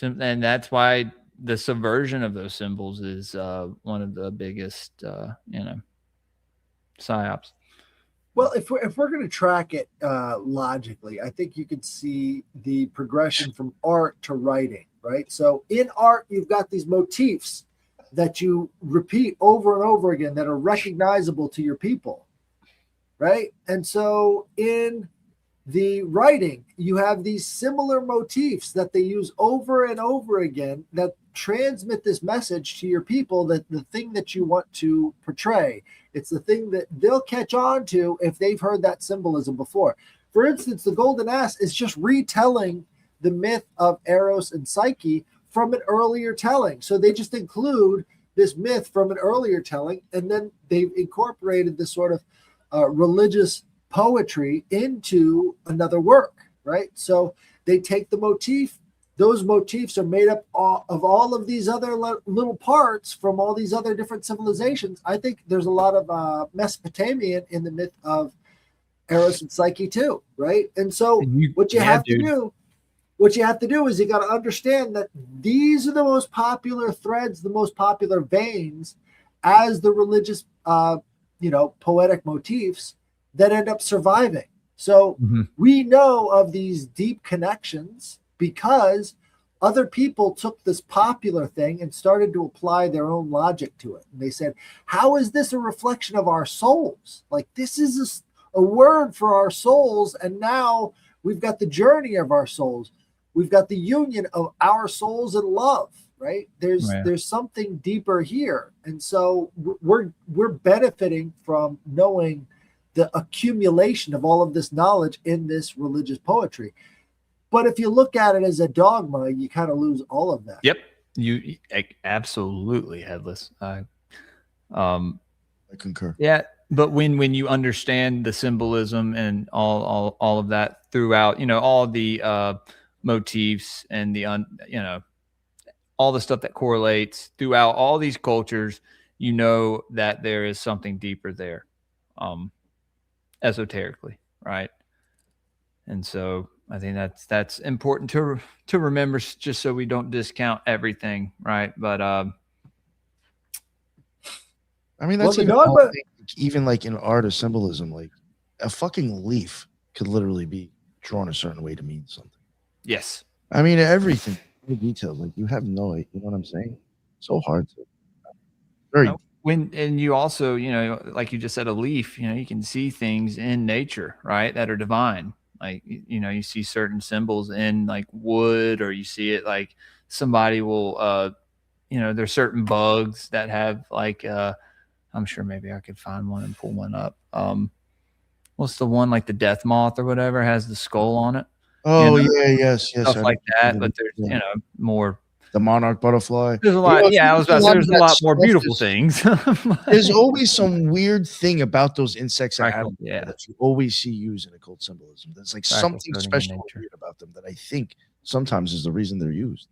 And that's why the subversion of those symbols is one of the biggest, psyops.
Well, if we're going to track it logically, I think you could see the progression from art to writing, right? So in art, you've got these motifs that you repeat over and over again that are recognizable to your people, right? And so in the writing, you have these similar motifs that they use over and over again that transmit this message to your people, that the thing that you want to portray, it's the thing that they'll catch on to if they've heard that symbolism before. For instance, the golden ass is just retelling the myth of Eros and Psyche from an earlier telling. So they just include this myth from an earlier telling, and then they've incorporated this sort of religious poetry into another work, right? So they take the motif. Those motifs are made up of all of these other little parts from all these other different civilizations. I think there's a lot of Mesopotamian in the myth of Eros and Psyche too, right? And so what you have to do is you got to understand that these are the most popular threads, the most popular veins as the religious, poetic motifs that end up surviving. So we know of these deep connections because other people took this popular thing and started to apply their own logic to it. And they said, how is this a reflection of our souls? Like, this is a word for our souls. And now we've got the journey of our souls. We've got the union of our souls and love, right? There's something deeper here. And so we're benefiting from knowing the accumulation of all of this knowledge in this religious poetry. But if you look at it as a dogma, you kind of lose all of that.
Yep. You absolutely, Headless. I
concur.
Yeah. But when you understand the symbolism and all of that throughout, all the motifs and the all the stuff that correlates throughout all these cultures, you know that there is something deeper there, esoterically, right? And so I think that's important to remember, just so we don't discount everything, right? But
I mean, that's
Well,
even the whole thing, even like in art or symbolism, like a fucking leaf could literally be drawn a certain way to mean something.
yes,
I mean, everything, the details, like you have no idea, you know what I'm saying? So hard to. Very.
and you also, like you just said, a leaf, you can see things in nature, right, that are divine. Like, you see certain symbols in like wood, or you see it like somebody will, there's certain bugs that have like, I'm sure maybe I could find one and pull one up. What's the one, like the death moth or whatever, has the skull on it?
Oh, yes.
Stuff like that. But there's, more.
The monarch butterfly.
There's a lot. I was about to say there's a lot more beautiful things.
There's always some weird thing about those insects that you always see used in occult symbolism. There's like something special and weird about them that I think sometimes is the reason they're used.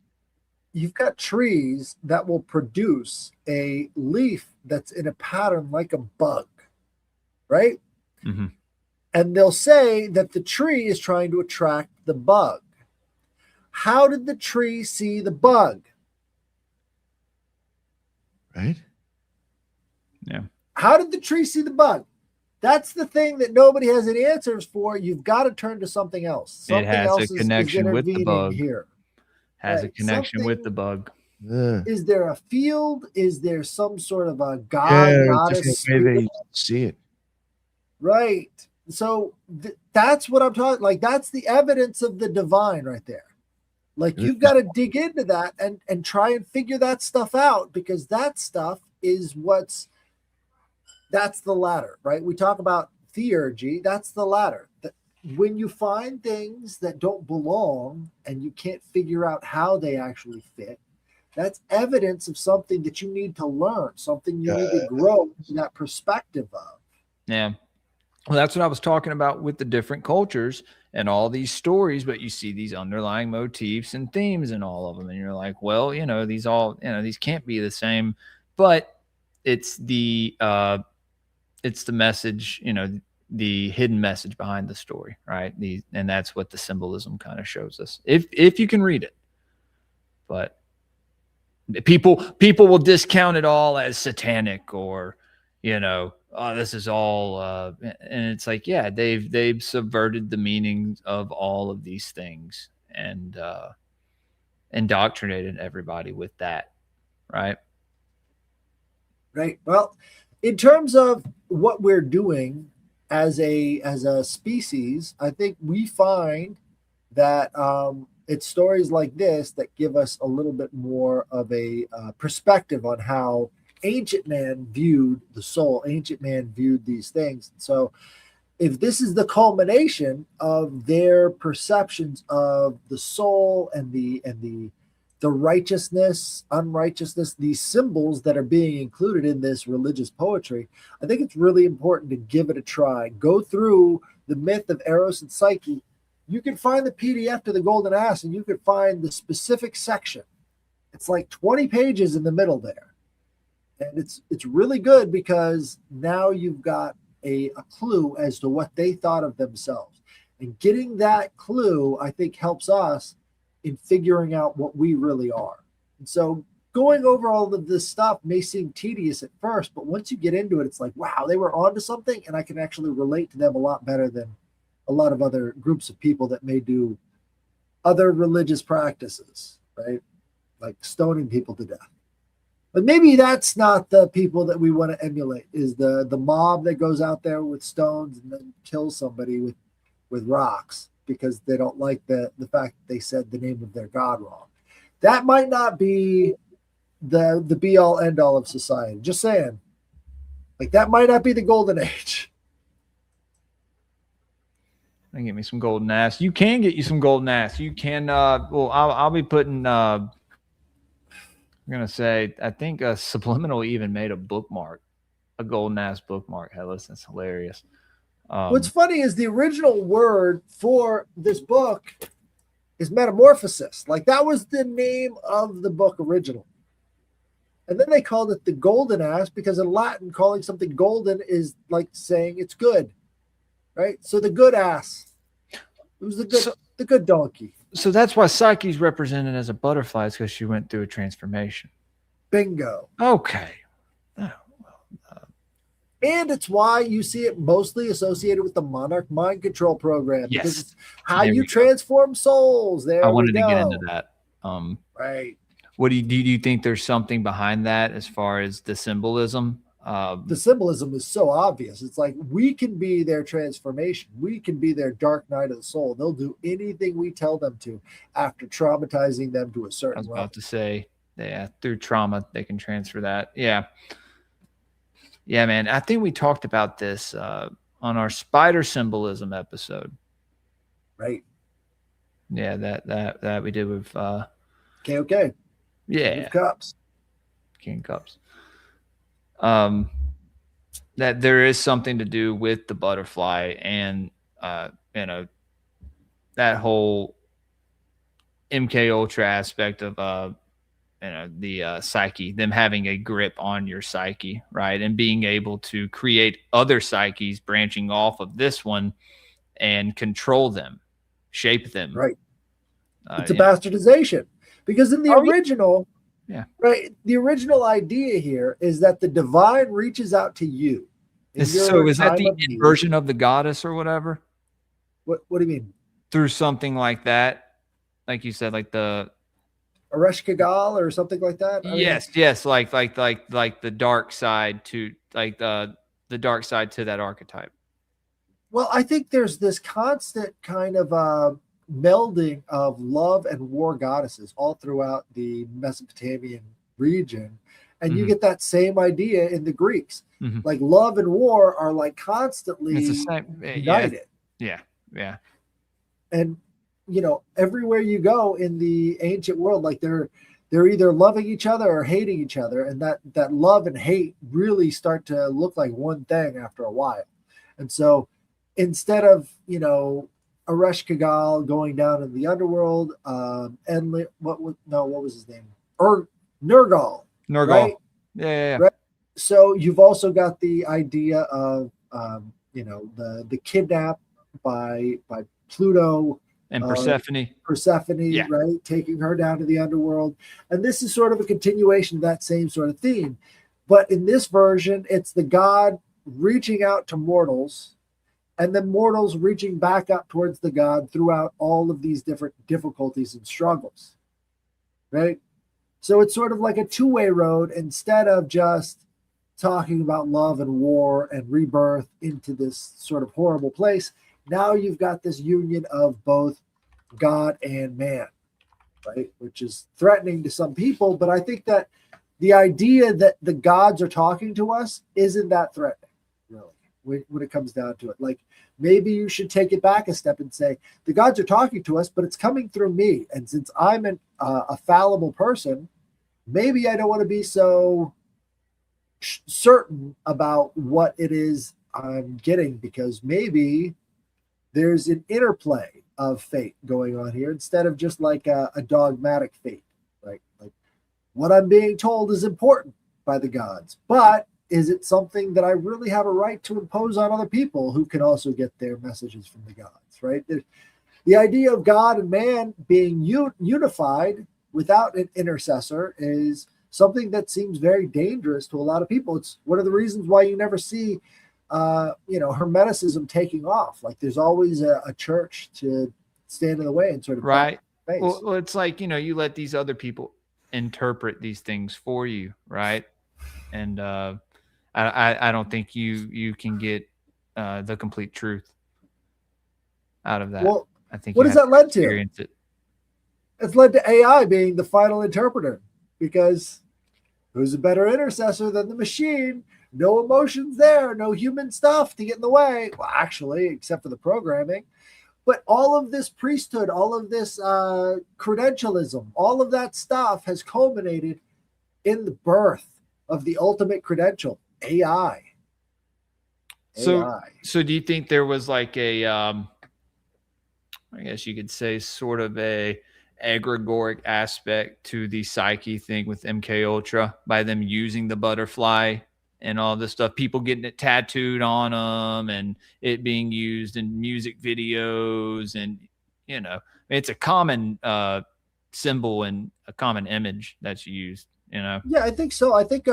You've got trees that will produce a leaf that's in a pattern like a bug, right?
Mm-hmm.
And they'll say that the tree is trying to attract the bug. How did the tree see the bug?
Right?
Yeah.
How did the tree see the bug? That's the thing that nobody has any answers for. You've got to turn to something else. Something
it has
else
a connection with the bug.
Here.
Has a connection with the bug.
Yeah.
Is there a field? Is there some sort of a god, goddess?
They see it.
Right. So that's what I'm talking. Like, that's the evidence of the divine right there. Like, you've got to dig into that and try and figure that stuff out, because that stuff is that's the ladder, right? We talk about theurgy. That's the ladder. When you find things that don't belong and you can't figure out how they actually fit, that's evidence of something that you need to learn, something you need to grow in that perspective of.
Yeah. Well, that's what I was talking about with the different cultures and all these stories, but you see these underlying motifs and themes in all of them. And you're like, well, these can't be the same, but it's the message, the hidden message behind the story, right? And that's what the symbolism kind of shows us, if you can read it. But people will discount it all as satanic, or, this is all, and it's like, yeah, they've subverted the meanings of all of these things and indoctrinated everybody with that, right?
Right. Well, in terms of what we're doing as a species, I think we find that it's stories like this that give us a little bit more of a perspective on how ancient man viewed the soul, ancient man viewed these things. So if this is the culmination of their perceptions of the soul and the righteousness, unrighteousness, these symbols that are being included in this religious poetry, I think it's really important to give it a try. Go through the myth of Eros and Psyche. You can find the PDF to the Golden Ass, and you can find the specific section. It's like 20 pages in the middle there. And it's really good, because now you've got a clue as to what they thought of themselves. And getting that clue, I think, helps us in figuring out what we really are. And so going over all of this stuff may seem tedious at first, but once you get into it, it's like, wow, they were onto something, and I can actually relate to them a lot better than a lot of other groups of people that may do other religious practices, right? Like stoning people to death. But maybe that's not the people that we want to emulate, is the mob that goes out there with stones and then kills somebody with rocks because they don't like the fact that they said the name of their god wrong. That might not be the be all end all of society. Just saying. Like, that might not be the golden age.
I can get me some golden ass. You can get you some golden ass. You can I'll be putting I'm gonna say, I think Subliminal even made a bookmark, a golden ass bookmark. Headless. That's hilarious.
What's funny is the original word for this book is metamorphosis. Like, that was the name of the book originally. And then they called it the golden ass because in Latin, calling something golden is like saying it's good, right? So the good ass. It was the good donkey.
So that's why Psyche's represented as a butterfly, because she went through a transformation.
Bingo.
Okay.
And it's why you see it mostly associated with the Monarch mind control program.
Yes.
Because it's how you transform souls. There
I wanted
we
to
go.
get into that.
Right.
What do you think there's something behind that as far as the symbolism?
The symbolism is so obvious. It's like we can be their transformation. We can be their dark night of the soul. They'll do anything we tell them to after traumatizing them to a certain level.
I was about to say, yeah, through trauma, they can transfer that. Yeah. Yeah, man. I think we talked about this on our spider symbolism episode.
Right.
Yeah, that we did with
okay.
Yeah.
Cups.
King Cups. That there is something to do with the butterfly and that whole MK Ultra aspect of the psyche, them having a grip on your psyche, right? And being able to create other psyches branching off of this one and control them, shape them.
Right. It's a bastardization because in the original, right, the original idea here is that the divine reaches out to you.
So is that the inversion of the goddess or whatever?
What do you mean?
Through something like that, like you said, like the
Eros or something like that.
Yes, like the dark side to the dark side to that archetype.
Well, I think there's this constant kind of melding of love and war goddesses all throughout the Mesopotamian region. And you get that same idea in the Greeks. Like love and war are like constantly united.
Yeah.
And, everywhere you go in the ancient world, like they're either loving each other or hating each other. And that love and hate really start to look like one thing after a while. And so instead of, Eresh Kagal going down in the underworld, and what was his name? Nergal. Right?
Yeah.
Right? So you've also got the idea of the kidnap by Pluto
and Persephone,
right, taking her down to the underworld, and this is sort of a continuation of that same sort of theme, but in this version, it's the god reaching out to mortals. And then mortals reaching back up towards the god throughout all of these different difficulties and struggles, right? So it's sort of like a two-way road instead of just talking about love and war and rebirth into this sort of horrible place. Now you've got this union of both God and man, right? Which is threatening to some people, but I think that the idea that the gods are talking to us isn't that threatening, really. When it comes down to it, like maybe you should take it back a step and say the gods are talking to us, but it's coming through me. And since I'm a fallible person, maybe I don't want to be so certain about what it is I'm getting, because maybe there's an interplay of fate going on here instead of just like a dogmatic fate, right? Like what I'm being told is important by the gods, but is it something that I really have a right to impose on other people who can also get their messages from the gods, right? The idea of God and man being unified without an intercessor is something that seems very dangerous to a lot of people. It's one of the reasons why you never see, Hermeticism taking off. Like there's always a church to stand in the way and sort of
right. Well, it's like, you let these other people interpret these things for you, right? And I don't think you can get the complete truth out of that.
Well,
I think
what has that led to?
It's
led to AI being the final interpreter, because who's a better intercessor than the machine? No emotions there, no human stuff to get in the way. Well, actually, except for the programming. But all of this priesthood, all of this credentialism, all of that stuff has culminated in the birth of the ultimate credential, AI.
So do you think there was like a, I guess you could say sort of a egregoric aspect to the Psyche thing with MK Ultra by them using the butterfly and all this stuff, people getting it tattooed on them and it being used in music videos. And, you know, it's a common symbol and a common image that's used, you know?
Yeah, I think so. I think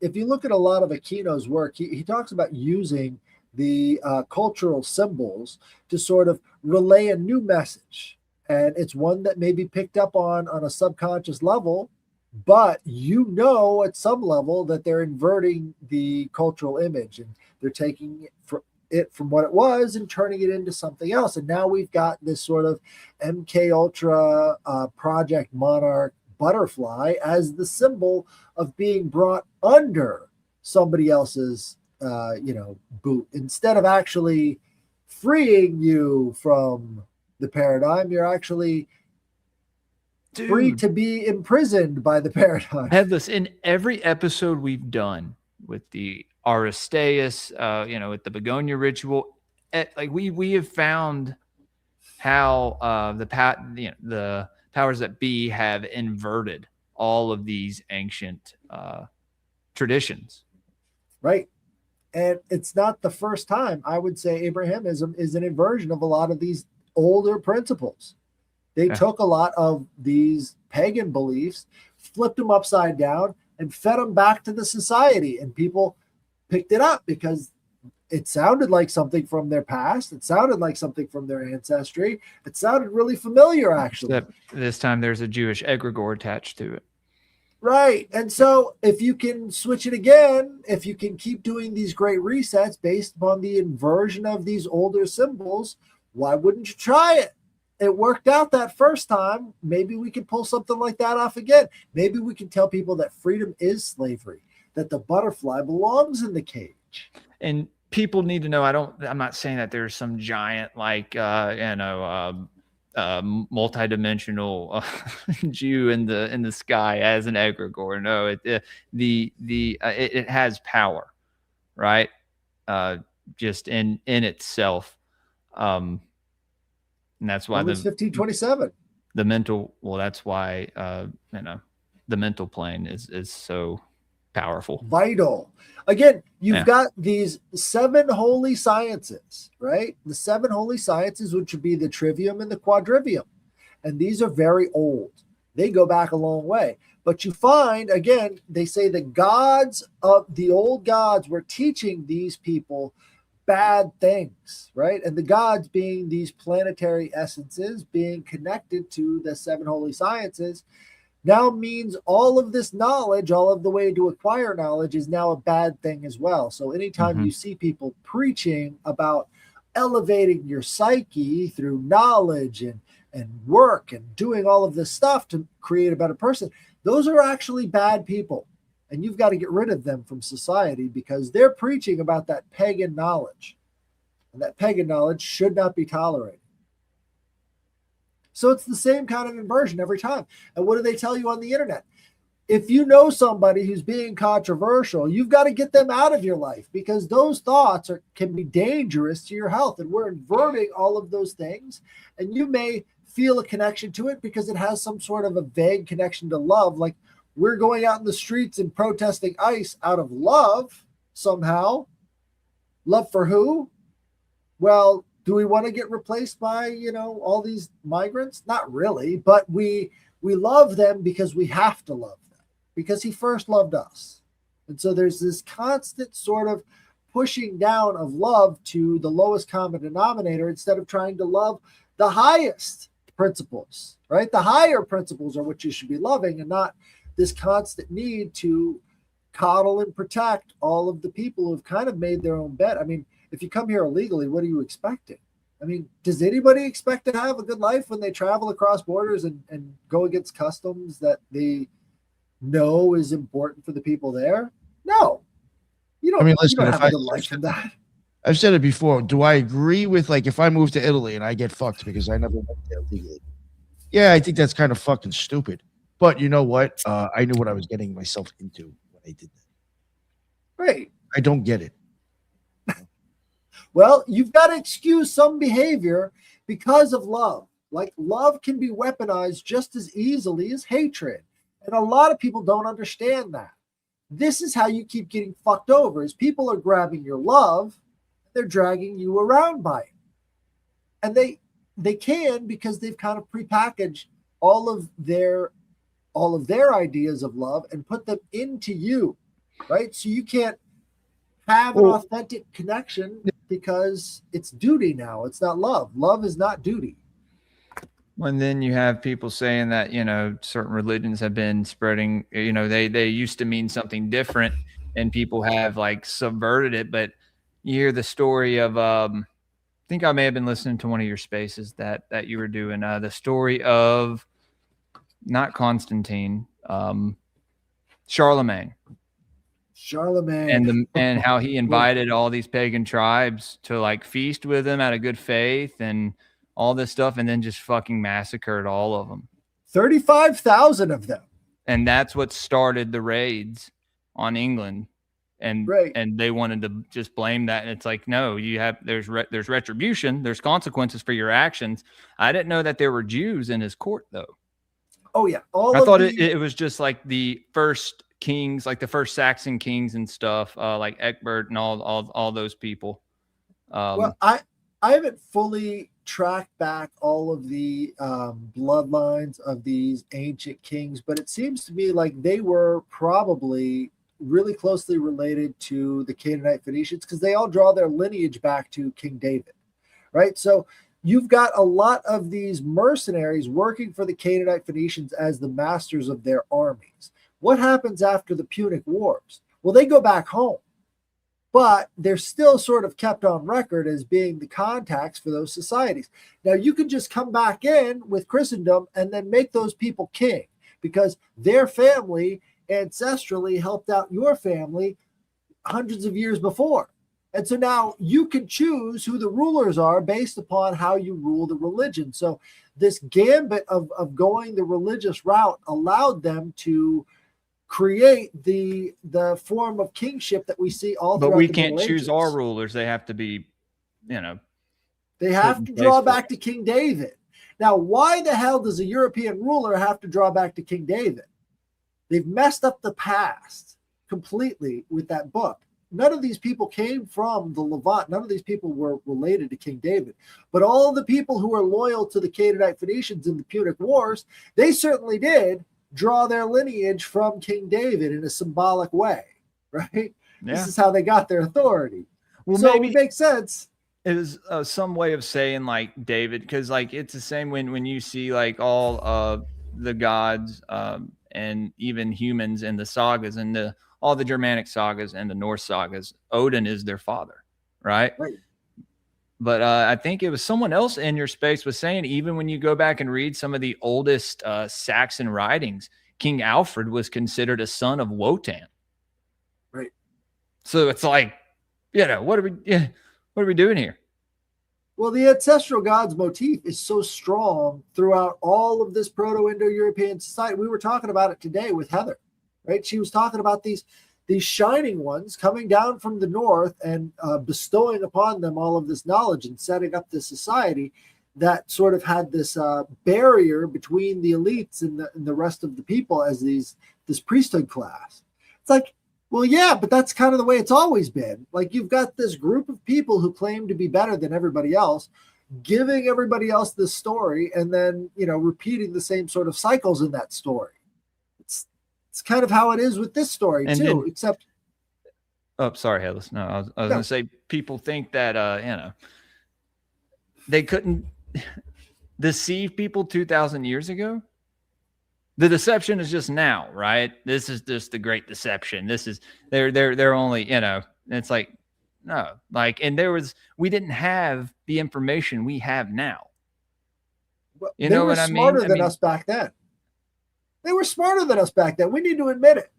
if you look at a lot of Aquino's work, he talks about using the cultural symbols to sort of relay a new message. And it's one that may be picked up on a subconscious level, but you know at some level that they're inverting the cultural image and they're taking it from what it was and turning it into something else. And now we've got this sort of MK Ultra Project Monarch butterfly as the symbol of being brought under somebody else's boot, instead of actually freeing you from the paradigm. You're actually free to be imprisoned by the paradigm.
Headless, in every episode we've done with the Aristeas, with the Begonia ritual, like we have found how the powers that be have inverted all of these ancient traditions.
Right. And it's not the first time. I would say Abrahamism is an inversion of a lot of these older principles. They took a lot of these pagan beliefs, flipped them upside down, and fed them back to the society. And people picked it up because it sounded like something from their past. It sounded like something from their ancestry. It sounded really familiar, actually.
Except this time there's a Jewish egregore attached to it.
Right. And so if you can switch it again, if you can keep doing these great resets based upon the inversion of these older symbols, why wouldn't you try it? It worked out that first time. Maybe we can pull something like that off again. Maybe we can tell people that freedom is slavery, that the butterfly belongs in the cage.
And people need to know, I'm not saying that there's some giant, like, multi-dimensional Jew in the sky as an egregore. No, it has power, right? Just in itself. And that's why
it was 1527.
The mental, well, that's why the mental plane is so powerful,
vital. Again, you've got these 7 holy sciences, right? The 7 holy sciences, which would be the trivium and the quadrivium. And these are very old. They go back a long way. But you find, again, they say the gods of the old gods were teaching these people bad things, right? And the gods being these planetary essences being connected to the 7 holy sciences now means all of this knowledge, all of the way to acquire knowledge is now a bad thing as well. So anytime you see people preaching about elevating your psyche through knowledge and work and doing all of this stuff to create a better person, those are actually bad people. And you've got to get rid of them from society because they're preaching about that pagan knowledge. And that pagan knowledge should not be tolerated. So it's the same kind of inversion every time. And what do they tell you on the internet? If you know somebody who's being controversial, you've got to get them out of your life because those thoughts can be dangerous to your health. And we're inverting all of those things. And you may feel a connection to it because it has some sort of a vague connection to love. Like we're going out in the streets and protesting ICE out of love somehow. Love for who? Well, do we want to get replaced by, all these migrants? Not really, but we love them because we have to love them because he first loved us. And so there's this constant sort of pushing down of love to the lowest common denominator instead of trying to love the highest principles, right? The higher principles are what you should be loving and not this constant need to coddle and protect all of the people who've kind of made their own bed. I mean, if you come here illegally, what are you expecting? I mean, does anybody expect to have a good life when they travel across borders and go against customs that they know is important for the people there? No. You don't,
listen,
you don't have a good life from that.
I've said it before. Do I agree with, like, if I move to Italy and I get fucked because I never went there legally? Yeah, I think that's kind of fucking stupid. But you know what? I knew what I was getting myself into when I did that.
Right.
I don't get it.
Well, you've got to excuse some behavior because of love. Like love can be weaponized just as easily as hatred. And a lot of people don't understand that. This is how you keep getting fucked over, is people are grabbing your love, they're dragging you around by it. And they can, because they've kind of prepackaged all of their ideas of love and put them into you, right? So you can't have an authentic connection because it's duty now. It's not love. Love is not duty.
And then you have people saying that, certain religions have been spreading, they used to mean something different and people have like subverted it. But you hear the story of, I think I may have been listening to one of your spaces that you were doing, the story of not Constantine, Charlemagne. And how he invited all these pagan tribes to like feast with him out of good faith and all this stuff, and then just fucking massacred all of them.
35,000 of them.
And that's what started the raids on England. And they wanted to just blame that. And it's like, no, there's retribution. There's consequences for your actions. I didn't know that there were Jews in his court though.
Oh yeah.
I thought it was just like the first kings, like the first Saxon kings and stuff, like Egbert and all those people.
Well, I haven't fully tracked back all of the bloodlines of these ancient kings, but it seems to me like they were probably really closely related to the Canaanite Phoenicians, because they all draw their lineage back to King David, right? So you've got a lot of these mercenaries working for the Canaanite Phoenicians as the masters of their armies. What happens after the Punic Wars? Well, they go back home, but they're still sort of kept on record as being the contacts for those societies. Now, you can just come back in with Christendom and then make those people king, because their family ancestrally helped out your family hundreds of years before. And so now you can choose who the rulers are based upon how you rule the religion. So this gambit of going the religious route allowed them to create the form of kingship that we see all throughout.
But we can't choose our rulers. They have to be,
they have to draw back to King David. Now, why the hell does a European ruler have to draw back to King David? They've messed up the past completely with that book. None of these people came from the Levant. None of these people were related to King David. But all the people who are loyal to the Canaanite Phoenicians in the Punic Wars, they certainly did draw their lineage from King David in a symbolic way, right? Yeah. This is how they got their authority. Well, so maybe it makes sense.
It is some way of saying like David, because like it's the same when you see like all the gods and even humans in the sagas and all the Germanic sagas and the Norse sagas, Odin is their father, right? But I think it was someone else in your space was saying, even when you go back and read some of the oldest Saxon writings, King Alfred was considered a son of Wotan.
Right.
So it's like, what are we doing here?
Well, the ancestral gods motif is so strong throughout all of this Proto-Indo-European society. We were talking about it today with Heather, right? She was talking about these shining ones coming down from the north and bestowing upon them all of this knowledge and setting up this society that sort of had this barrier between the elites and the rest of the people as this priesthood class. It's like, well, yeah, but that's kind of the way it's always been. Like, you've got this group of people who claim to be better than everybody else, giving everybody else this story, and then, repeating the same sort of cycles in that story. It's kind of how it is with this story too, except.
Oh, sorry, Headless. No, I was going to say, people think that, they couldn't deceive people 2,000 years ago. The deception is just now, right? This is just the great deception. This is they're only, it's like, no, like, and we didn't have the information we have now.
Well, you know what I mean? They were smarter than us back then. They were smarter than us back then. We need to admit it.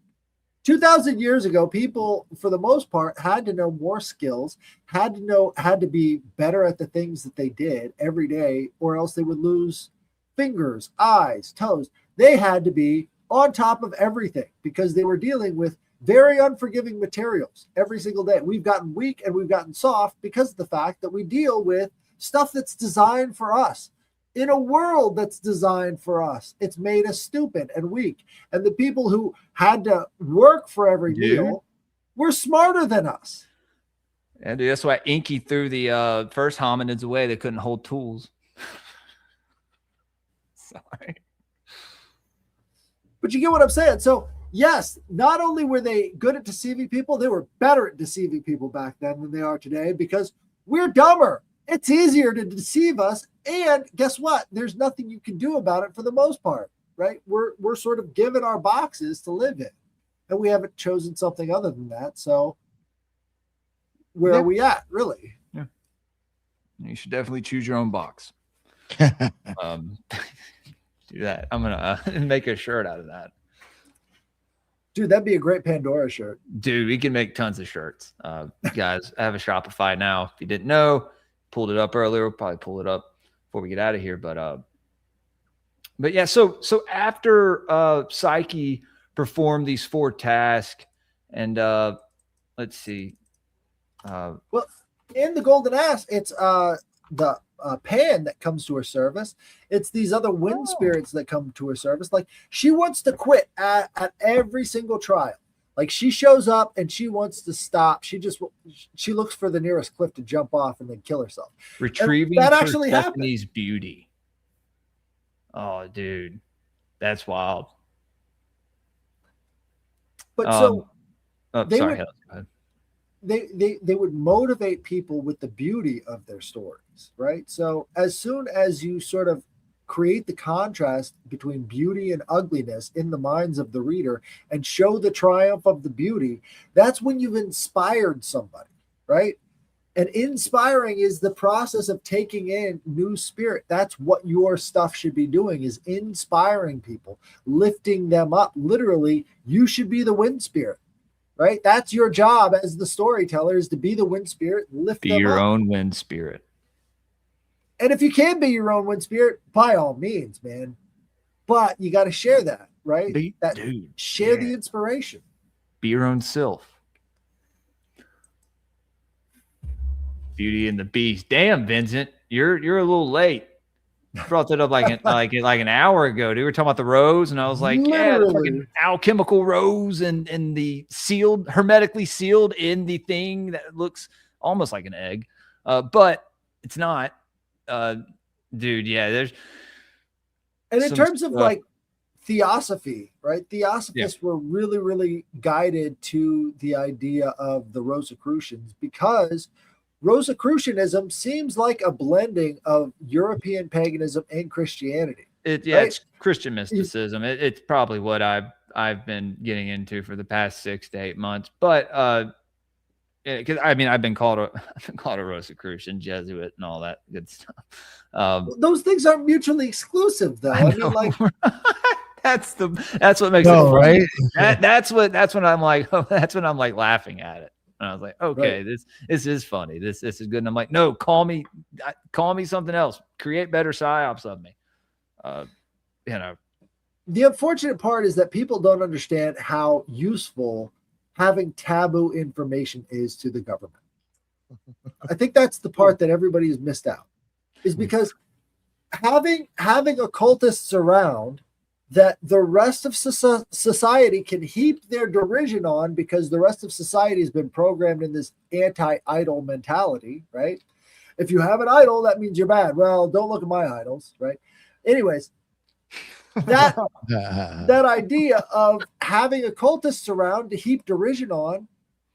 2,000 years ago, people, for the most part, had to know more skills, had to be better at the things that they did every day, or else they would lose fingers, eyes, toes. They had to be on top of everything because they were dealing with very unforgiving materials every single day. We've gotten weak and we've gotten soft because of the fact that we deal with stuff that's designed for us. In a world that's designed for us, it's made us stupid and weak. And the people who had to work for every meal were smarter than us.
Yeah, dude, that's why Inky threw the first hominids away. They couldn't hold tools. Sorry.
But you get what I'm saying? So, yes, not only were they good at deceiving people, they were better at deceiving people back then than they are today because we're dumber. It's easier to deceive us. And guess what? There's nothing you can do about it for the most part, right? We're sort of given our boxes to live in, and we haven't chosen something other than that. So where are we at, really?
Yeah. You should definitely choose your own box. Do that. I'm gonna make a shirt out of that.
Dude, that'd be a great Pandora shirt.
Dude, we can make tons of shirts. Guys, I have a Shopify now. If you didn't know, pulled it up earlier. We'll probably pull it up before we get out of here. But yeah, so after Psyche performed these 4 tasks, and let's see.
Well, in the Golden Ass, it's the Pan that comes to her service. It's these other wind spirits that come to her service. Like, she wants to quit at every single trial. Like, she shows up and she wants to stop. She looks for the nearest cliff to jump off and then kill herself.
Retrieving
and that actually happened.
Beauty. Oh, dude, that's wild.
But they would motivate people with the beauty of their stories, right? So as soon as you sort of create the contrast between beauty and ugliness in the minds of the reader and show the triumph of the beauty, that's when you've inspired somebody, right? And inspiring is the process of taking in new spirit. That's what your stuff should be doing, is inspiring people, lifting them up. Literally, you should be the wind spirit. Right? That's your job as the storyteller, is to be the wind spirit, lift them up. Be
your own wind spirit.
And if you can be your own wind spirit, by all means, man. But you got to share that, right? Share the inspiration.
Be your own self. Beauty and the Beast. Damn, Vincent, you're a little late. I brought that up like an hour ago. Dude, we were talking about the rose, and I was like, the fucking alchemical rose and the sealed, hermetically sealed in the thing that looks almost like an egg, but it's not. Dude, yeah, there's.
And in terms of like theosophy, right? Theosophists were really, really guided to the idea of the Rosicrucians, because Rosicrucianism seems like a blending of European paganism and Christianity.
It's Christian mysticism. It's probably what I've been getting into for the past 6 to 8 months. But because I've been called a Rosicrucian, Jesuit, and all that good stuff.
Those things aren't mutually exclusive, though. I mean, like
that's what makes it funny. Right. That's when I'm like laughing at it. And I was like, okay, right. This is funny. This is good. And I'm like, no, call me something else. Create better psyops of me.
The unfortunate part is that people don't understand how useful having taboo information is to the government. I think that's the part that everybody has missed out, is because having occultists around that the rest of society can heap their derision on, because the rest of society has been programmed in this anti-idol mentality, right? If you have an idol, that means you're bad. Well, don't look at my idols, right? Anyways, that idea of having occultists around to heap derision on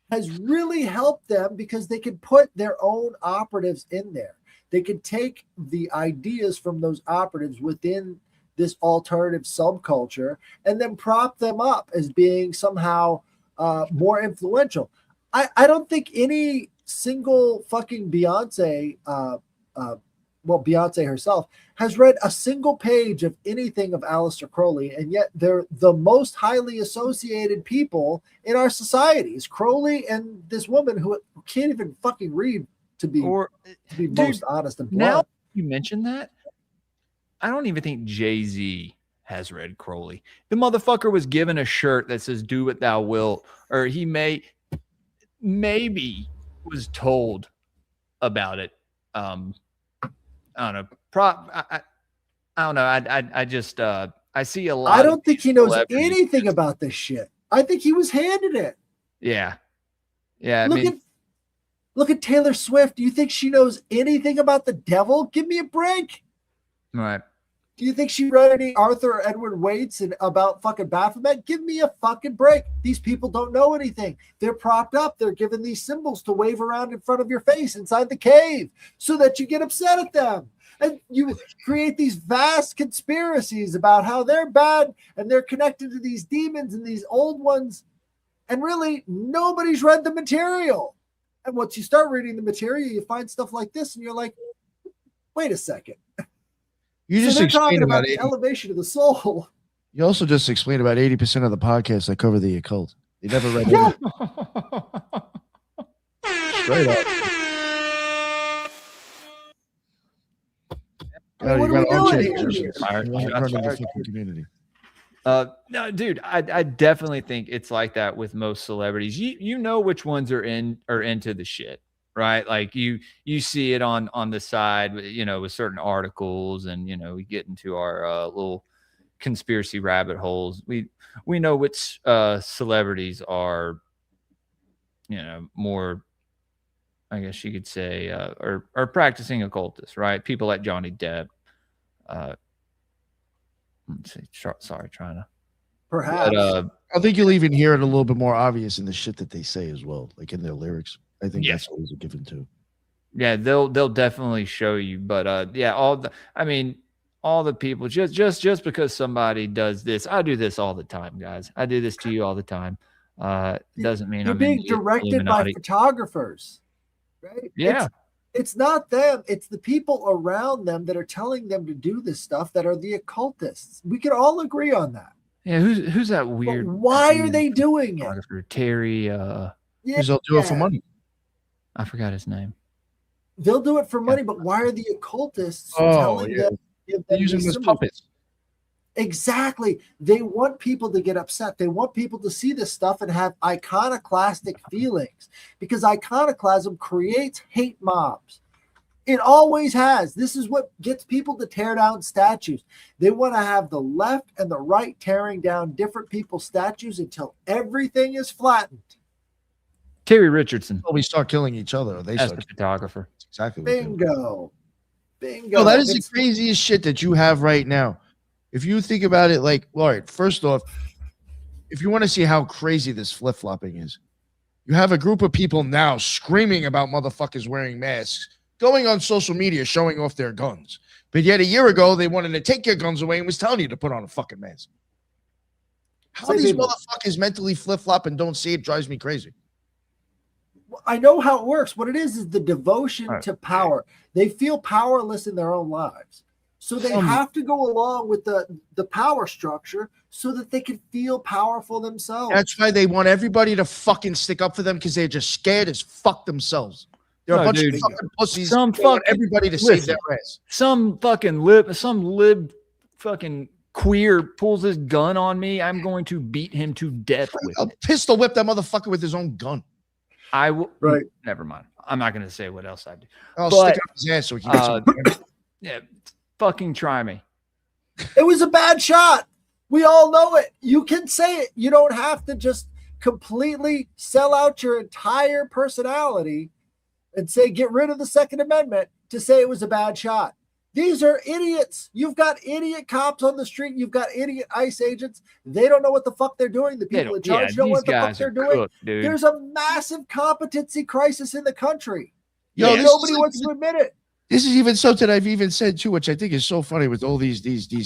has really helped them, because they can put their own operatives in there. They can take the ideas from those operatives within this alternative subculture and then prop them up as being somehow more influential. I don't think any single fucking Beyonce, Beyonce herself, has read a single page of anything of Aleister Crowley, and yet they're the most highly associated people in our societies. Crowley and this woman who can't even fucking read, to be most honest and blunt.
Now you mentioned that, I don't even think Jay-Z has read Crowley. The motherfucker was given a shirt that says "Do what thou wilt," or he maybe was told about it. I don't know. I don't know. I just I see a lot.
I don't think he knows
celebrities.
anything about this shit. I think he was handed it.
Yeah. Yeah.
Look at Taylor Swift. Do you think she knows anything about the devil? Give me a break.
Right.
Do you think she read any Arthur or Edward Waits and about fucking Baphomet? Give me a fucking break. These people don't know anything. They're propped up. They're given these symbols to wave around in front of your face inside the cave so that you get upset at them. And you create these vast conspiracies about how they're bad and they're connected to these demons and these old ones. And really, nobody's read the material. And once you start reading the material, you find stuff like this and you're like, wait a second.
You just
talking
explained
about
about
the elevation of the soul.
You also just explained about 80% of the podcasts that cover the occult. They never read it. Straight up.
What are we doing here?
Community.
No, dude, I definitely think it's like that with most celebrities. You know which ones are into the shit, right? Like you see it on the side, with certain articles, and we get into our little conspiracy rabbit holes. We know which celebrities are, more, I guess you could say, are practicing occultists, right? People like Johnny Depp. Let's see. Sorry, trying to.
Perhaps.
But,
I think you'll even hear it a little bit more obvious in the shit that they say as well, like in their lyrics. I think that's always a given too.
Yeah, they'll definitely show you. But all the people just because somebody does this, I do this all the time, guys. I do this to you all the time. Doesn't mean
you're
I'm
being directed by photographers, right?
Yeah.
It's not them. It's the people around them that are telling them to do this stuff that are the occultists. We can all agree on that.
Yeah, who's that weird?
But why are they doing it?
Terry.
Because they'll do it for money.
I forgot his name.
They'll do it for money, but why are the occultists telling them?
They're using them as puppets.
Exactly. They want people to get upset. They want people to see this stuff and have iconoclastic feelings, because iconoclasm creates hate mobs. It always has. This is what gets people to tear down statues. They want to have the left and the right tearing down different people's statues until everything is flattened.
Terry Richardson.
Well, we start killing each other.
That's the photographer.
That's exactly.
Bingo.
No, that is the craziest shit that you have right now. If you think about it, like, all right, first off, if you want to see how crazy this flip-flopping is, you have a group of people now screaming about motherfuckers wearing masks, going on social media, showing off their guns. But yet a year ago, they wanted to take your guns away and was telling you to put on a fucking mask. How these motherfuckers mentally flip-flop and don't see it drives me crazy.
I know how it works. What it is the devotion to power. They feel powerless in their own lives. So they have to go along with the power structure so that they can feel powerful themselves.
That's why they want everybody to fucking stick up for them, because they're just scared as fuck themselves. They're a bunch of fucking pussies. They want everybody to save their ass.
Some lib fucking queer pulls his gun on me. I'm going to beat him to death.
I'll pistol whip that motherfucker with his own gun.
I will.
Right.
Never mind. I'm not going to say what else I do.
I'll stick it up his ass so he can get some.
Yeah. Fucking try me.
It was a bad shot. We all know it. You can say it. You don't have to just completely sell out your entire personality and say, get rid of the Second Amendment to say it was a bad shot. These are idiots. You've got idiot cops on the street. You've got idiot ICE agents. They don't know what the fuck they're doing. The people in charge don't know what the fuck they're doing. There's a massive competency crisis in the country. Nobody wants to admit it.
This is even something I've even said too, which I think is so funny with all these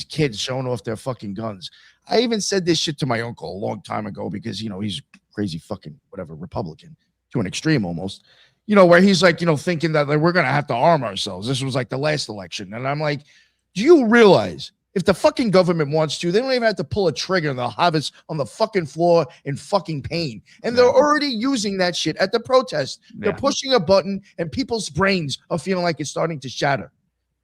kids showing off their fucking guns. I even said this shit to my uncle a long time ago because, he's crazy fucking whatever Republican to an extreme almost, where he's like, thinking that we're going to have to arm ourselves. This was like the last election. And I'm like, do you realize if the fucking government wants to, they don't even have to pull a trigger and they'll have us on the fucking floor in fucking pain. And they're already using that shit at the protest. They're pushing a button and people's brains are feeling like it's starting to shatter.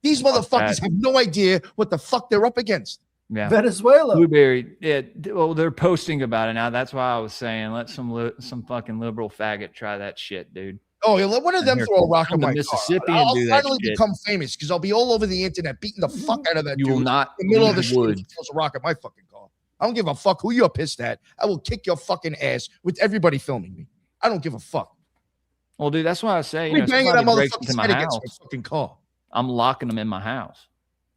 These motherfuckers have no idea what the fuck they're up against.
Yeah.
Venezuela.
Blueberry. Yeah. Well, they're posting about it now. That's why I was saying let some fucking liberal faggot try that shit, dude.
Oh, yeah, one of them throw a rock
from
in
the
my
Mississippi
car.
and
I'll
do that
finally
shit.
become famous because I'll be all over the internet beating the fuck out of that
You
dude
will not
in the middle of the
leave
street.
woods.
He throws a rock at my fucking car. I don't give a fuck who you're pissed at. I will kick your fucking ass with everybody filming me. I don't give a fuck.
Well, dude, that's why I say,
We banging that
somebody breaks
motherfucker's
into my
head against
house,
my fucking car.
I'm locking them in my house.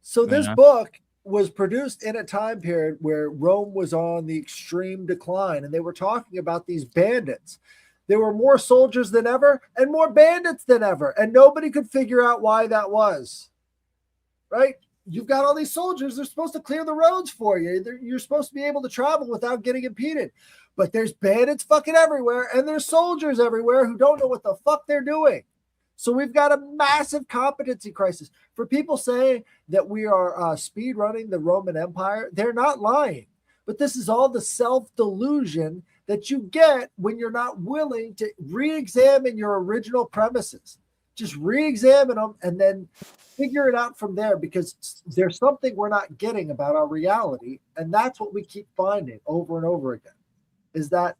So this book was produced in a time period where Rome was on the extreme decline, and they were talking about these bandits. There were more soldiers than ever and more bandits than ever, and nobody could figure out why that was. Right? You've got all these soldiers. They're supposed to clear the roads for you. You're supposed to be able to travel without getting impeded. But there's bandits fucking everywhere, and there's soldiers everywhere who don't know what the fuck they're doing. So we've got a massive competency crisis. For people saying that we are speed running the Roman Empire, they're not lying. But this is all the self-delusion that you get when you're not willing to re-examine your original premises. Just re-examine them and then figure it out from there, because there's something we're not getting about our reality. And that's what we keep finding over and over again, is that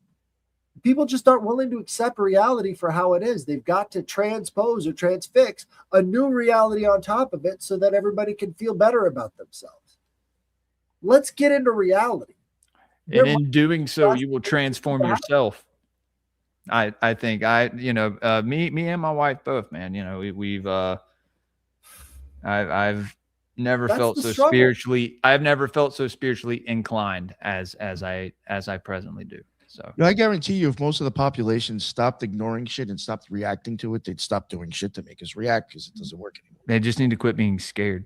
people just aren't willing to accept reality for how it is. They've got to transpose or transfix a new reality on top of it so that everybody can feel better about themselves. Let's get into reality.
And in doing so, you will transform yourself. I think me and my wife both, man, I've never felt so spiritually. I've never felt so spiritually inclined as I presently do. So
I guarantee you, if most of the population stopped ignoring shit and stopped reacting to it, they'd stop doing shit to make us react, because it doesn't work anymore.
They just need to quit being scared.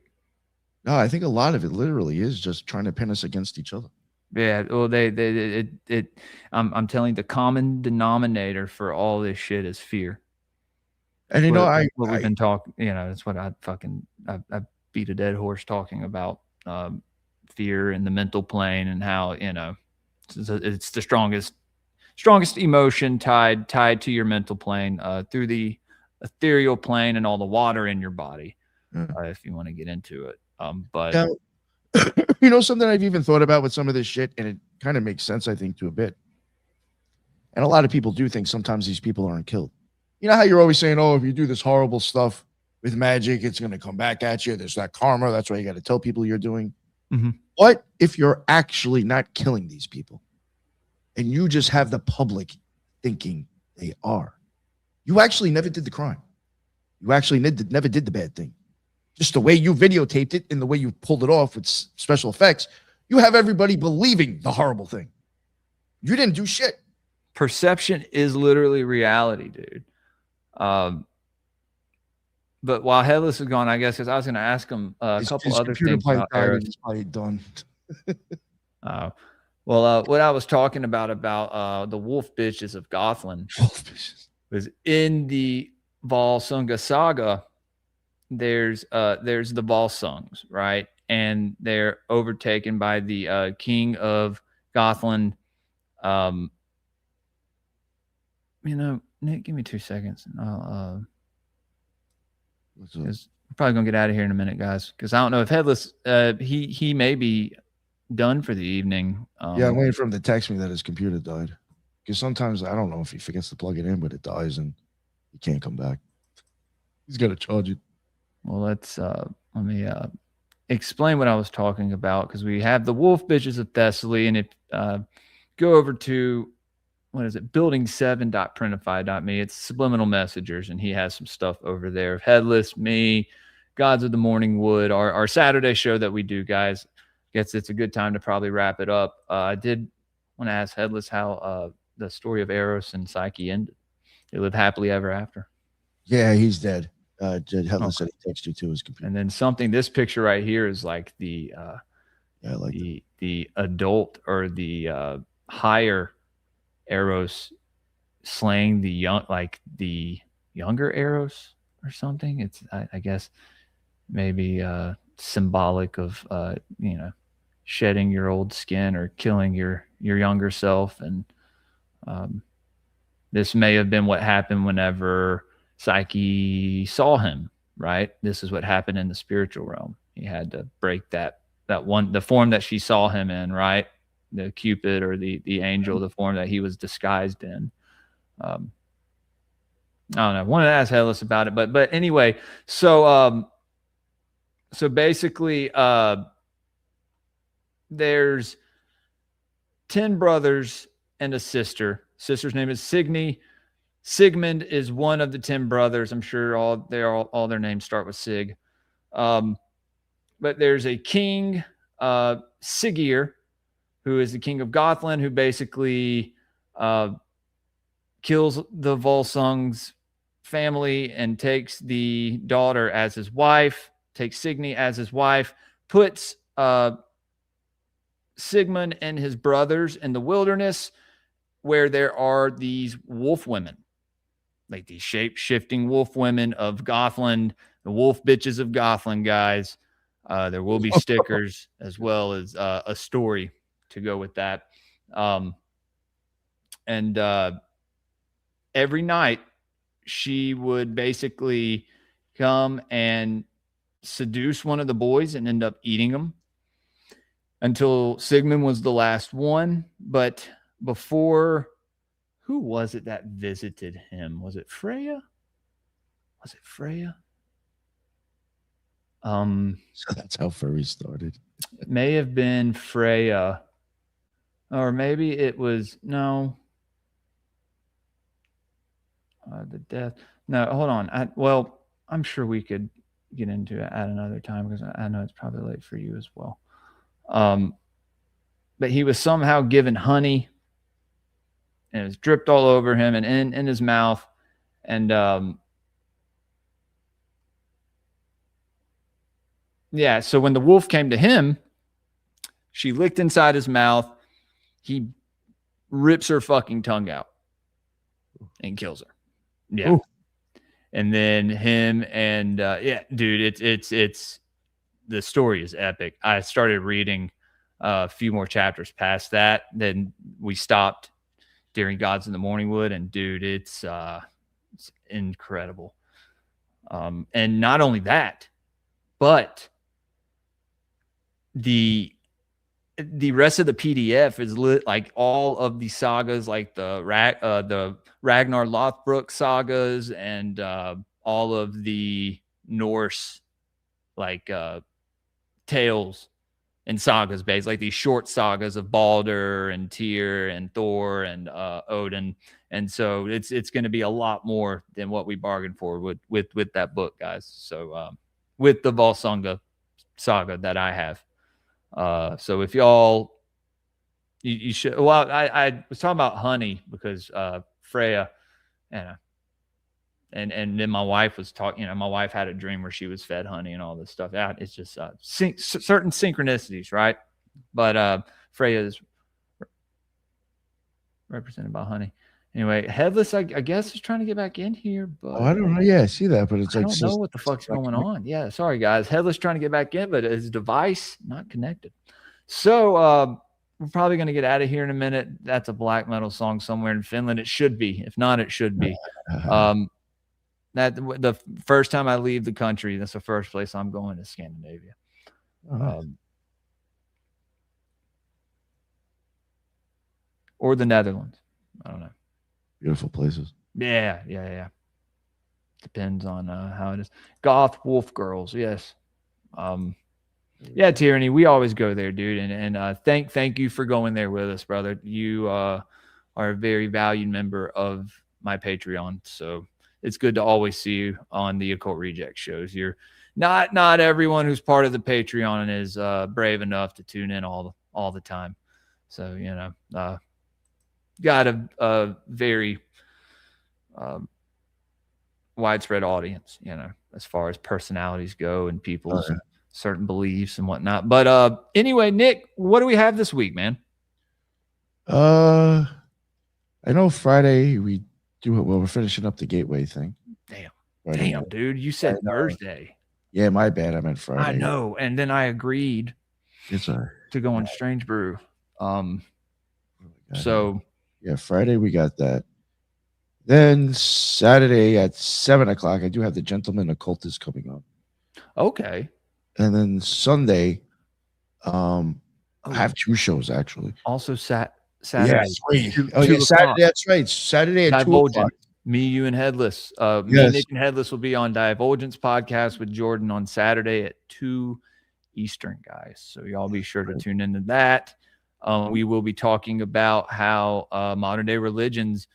No, I think a lot of it literally is just trying to pin us against each other.
Yeah, well, I'm telling you, the common denominator for all this shit is fear.
And
we've been talking, that's what I beat a dead horse talking about, fear and the mental plane, and how, it's the strongest emotion tied to your mental plane, through the ethereal plane and all the water in your body, if you want to get into it. But
now, something I've even thought about with some of this shit, and it kind of makes sense, I think, to a bit. And a lot of people do think sometimes these people aren't killed. You know how you're always saying, oh, if you do this horrible stuff with magic, it's going to come back at you. There's that karma. That's why you got to tell people you're doing.
Mm-hmm.
What if you're actually not killing these people and you just have the public thinking they are? You actually never did the crime. You actually never did the bad thing. Just the way you videotaped it and the way you pulled it off with special effects, you have everybody believing the horrible thing. You didn't do shit.
Perception is literally reality, dude. But while Headless is gone, I guess, because I was going to ask him a couple other things about Eros.
He's probably done.
What I was talking about the wolf bitches of Gothland was in the Valsunga saga. There's the Volsungs, right? And they're overtaken by the king of Gothland. Nick, give me 2 seconds. Because we're probably gonna get out of here in a minute, guys. Because I don't know if Headless, he may be done for the evening.
Yeah, I'm waiting for him to text me that his computer died. Because sometimes I don't know if he forgets to plug it in, but it dies and he can't come back. He's got to charge it.
Well, let me explain what I was talking about, because we have the wolf bitches of Thessaly, and if go over to building7.printify.me, it's subliminal messengers, and he has some stuff over there. Headless, me, Gods of the Morning Wood, our Saturday show that we do, guys. Guess it's a good time to probably wrap it up. I did want to ask Headless how the story of Eros and Psyche ended. They live happily ever after.
Yeah, he's dead. Headless said he texted you to his computer.
And then this picture right here is like the adult, or the higher Eros slaying the younger Eros or something. It's I guess maybe symbolic of shedding your old skin or killing your younger self. And this may have been what happened whenever Psyche saw him, right? This is what happened in the spiritual realm. He had to break the form that she saw him in, right? The Cupid, or the angel, the form that he was disguised in. I don't know. Wanted to ask Headless about it, but anyway, so basically, there's 10 brothers and a sister. Sister's name is Signy. Sigmund is one of the 10 brothers. I'm sure all their names start with Sig. But there's a king, Siggeir, who is the king of Gothland, who basically kills the Volsung's family and takes the daughter as his wife, takes Signy as his wife, puts Sigmund and his brothers in the wilderness where there are these wolf women, like these shape-shifting wolf women of Gothland, the wolf bitches of Gothland, guys. There will be stickers as well as a story to go with that. And every night she would basically come and seduce one of the boys and end up eating them until Sigmund was the last one. But before, who was it that visited him? Was it Freya?
So that's how furry started.
May have been Freya, or maybe it was the death. No, hold on. I'm sure we could get into it at another time because I know it's probably late for you as well. But he was somehow given honey, and it was dripped all over him and in his mouth, and yeah. So when the wolf came to him, she licked inside his mouth. He rips her fucking tongue out and kills her. Yeah. Ooh. And then him and yeah, dude, it's the story is epic. I started reading a few more chapters past that. Then we stopped during Gods in the Morningwood, and dude, it's incredible. And not only that, but the rest of the PDF is lit like all of the sagas, like the Ragnar Lothbrok sagas and all of the Norse like tales and sagas, based like these short sagas of Balder and Tyr and Thor and Odin. And so it's going to be a lot more than what we bargained for with that book, guys. So with the Volsunga saga that I have. So if y'all, you should, well, I was talking about honey because Freya, and then my wife was talking, my wife had a dream where she was fed honey and all this stuff. It's just certain synchronicities, right? But Freya is represented by honey. Anyway, Headless, I guess, is trying to get back in here, but
I don't know. Yeah, I see that, but it's
I don't know what the fuck's going on. Yeah, sorry guys. Headless trying to get back in, but his device not connected. So we're probably going to get out of here in a minute. That's a black metal song somewhere in Finland. It should be. If not, it should be. That the first time I leave the country, that's the first place I'm going is Scandinavia. Or the Netherlands. I don't know.
Beautiful places.
Yeah. Depends on how it is. Goth Wolf Girls, yes. Yeah, Tyranny, we always go there, dude. And thank you for going there with us, brother. You are a very valued member of my Patreon. So it's good to always see you on the Occult Reject shows. You're not everyone who's part of the Patreon is brave enough to tune in all the time. So, got a very widespread audience, as far as personalities go and people's certain beliefs and whatnot. But anyway, Nick, what do we have this week, man?
I know Friday we do it. Well, we're finishing up the Gateway thing.
Damn, dude. You said Thursday.
Yeah, my bad. I meant Friday.
I know. And then I agreed to go on Strange Brew. So
yeah, Friday we got that. Then Saturday at 7:00, I do have the Gentleman Occultist coming on.
Okay.
And then Sunday, I have two shows actually.
Also Saturday.
Yeah, Saturday. That's right. Saturday at 2:00.
Me, you, and Headless. Me,
Yes.
Nick, and Headless will be on Divulgence Podcast with Jordan on Saturday at 2 Eastern, guys. So y'all be sure to tune into that. We will be talking about how modern day religions,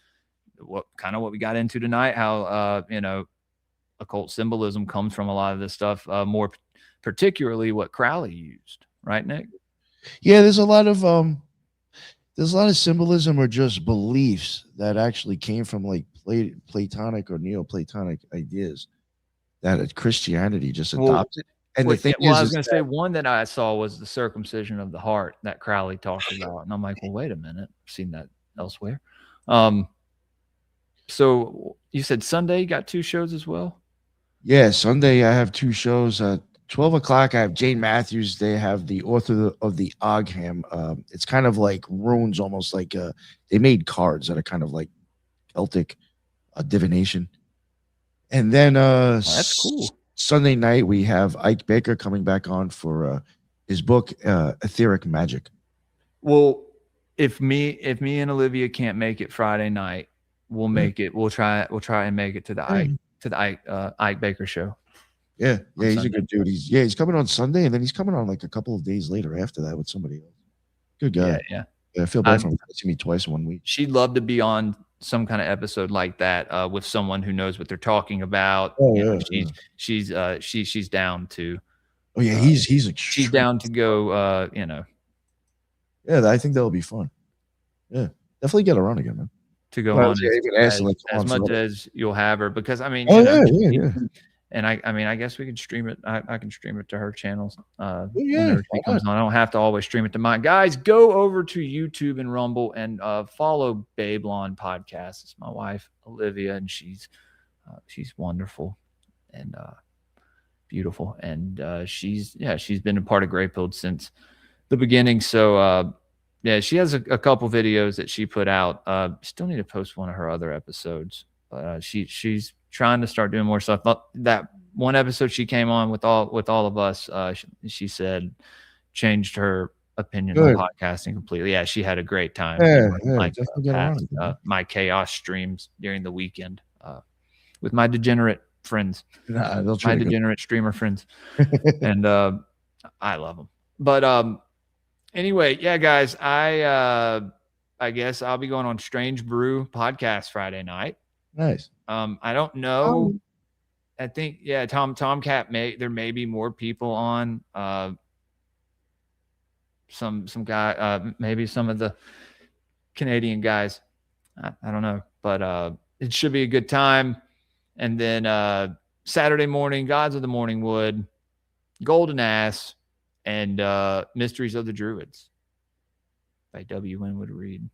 what we got into tonight, how occult symbolism comes from a lot of this stuff, more particularly what Crowley used, right, Nick?
Yeah, there's a lot of symbolism or just beliefs that actually came from like Platonic or Neoplatonic ideas that Christianity just adopted. I was
going to say one that I saw was the circumcision of the heart that Crowley talked about, and I'm like, well, wait a minute, I've seen that elsewhere. So you said Sunday you got 2 shows as well?
Yeah, Sunday I have 2 shows. 12 o'clock, I have Jane Matthews. They have the author of the Ogham. It's kind of like runes, almost like they made cards that are kind of like Celtic divination. And then
that's cool.
Sunday night, we have Ike Baker coming back on for his book, Etheric Magic.
Well, if me and Olivia can't make it Friday night, we'll make it. We'll try and make it to the Ike Baker show.
Yeah, he's Sunday. A good dude. He's coming on Sunday, and then he's coming on like a couple of days later after that with somebody else. Good guy.
Yeah.
I feel bad for him. See me twice in 1 week.
She'd love to be on some kind of episode like that with someone who knows what they're talking about. She's down to.
Oh yeah,
she's down to go.
Yeah, I think that'll be fun. Yeah, definitely get her on again, man.
To go on as much as you'll have her, because I mean,
yeah.
And I guess we can stream it. I can stream it to her channels. Whenever she comes on. I don't have to always stream it to mine. Guys, go over to YouTube and Rumble and follow Babylon Podcast. It's my wife Olivia, and she's wonderful and beautiful, and she's been a part of Grey Pilled since the beginning. So she has a couple videos that she put out. Still need to post one of her other episodes, but she's trying to start doing more stuff. That one episode she came on with all of us, she said changed her opinion on podcasting completely. Yeah, she had a great time. My chaos streams during the weekend with my degenerate friends, my degenerate streamer friends, and I love them. But anyway, yeah, guys, I guess I'll be going on Strange Brew podcast Friday night.
Nice.
I don't know. I think Tomcat there may be more people on. Some guy, maybe some of the Canadian guys. I don't know, but it should be a good time. And then Saturday morning, Gods of the Morning Wood, Golden Ass, and Mysteries of the Druids by W. Winwood Reed.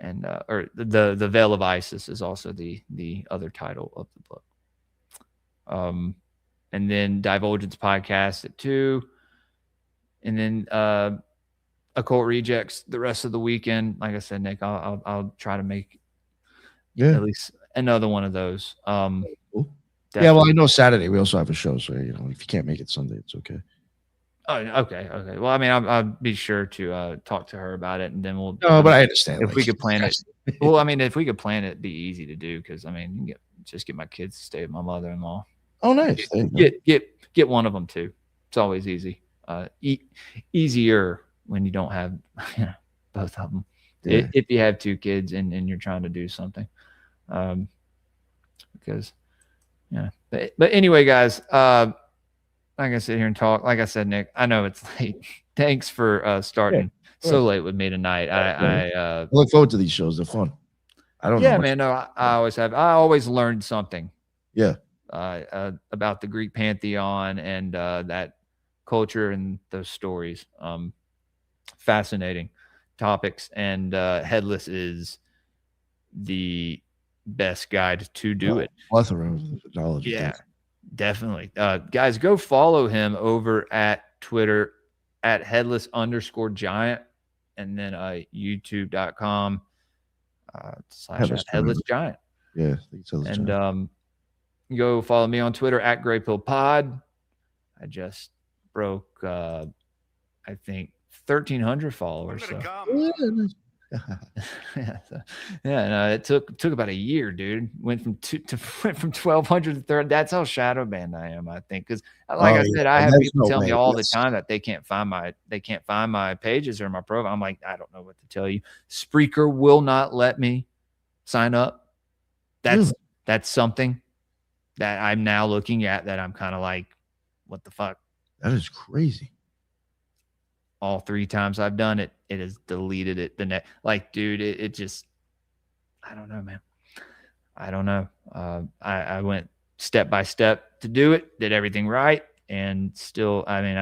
And or the Veil of Isis is also the other title of the book. And then Divulgence Podcast at 2, and then Occult Rejects the rest of the weekend. Like I said, Nick, I'll try to make at least another one of those.
Cool. Yeah, well, I know Saturday we also have a show, so if you can't make it Sunday, it's okay.
Oh, okay. Well, I mean, I'll be sure to talk to her about it, and then we'll.
No, but I understand.
If we could plan it. Well, I mean, if we could plan it, it'd be easy to do, because I mean, you can get my kids to stay with my mother-in-law.
Oh, nice.
Get one of them too. It's always easy. Easier when you don't have both of them. Yeah. If you have 2 kids and you're trying to do something, because But anyway, guys. I can sit here and talk. Like I said, Nick, I know it's late. Thanks for starting so late with me tonight. I
look forward to these shows. They're fun. I don't know.
Yeah, man. No, I always learned something.
Yeah.
About the Greek pantheon and that culture and those stories. Fascinating topics. And Headless is the best guide to do it.
Plethora of knowledge.
Yeah. Definitely. Guys, go follow him over at Twitter at headless_giant, and then youtube.com /headless giant.
Yeah.
And go follow me on Twitter at greypilledpod. I just broke I think 1,300 followers. So. No, it took about a year, dude. Went from 1200 to 30. That's how shadow banned I am, I think. Because like I said, I have people tell me all the time that they can't find my pages or my profile. I'm like, I don't know what to tell you. Spreaker will not let me sign up. That's something that I'm now looking at that I'm kind of like, what the fuck?
That is crazy.
All 3 times I've done it, it has deleted it. Like, dude, it just, I don't know, man. I don't know. I went step by step to do it, did everything right, and still, I mean,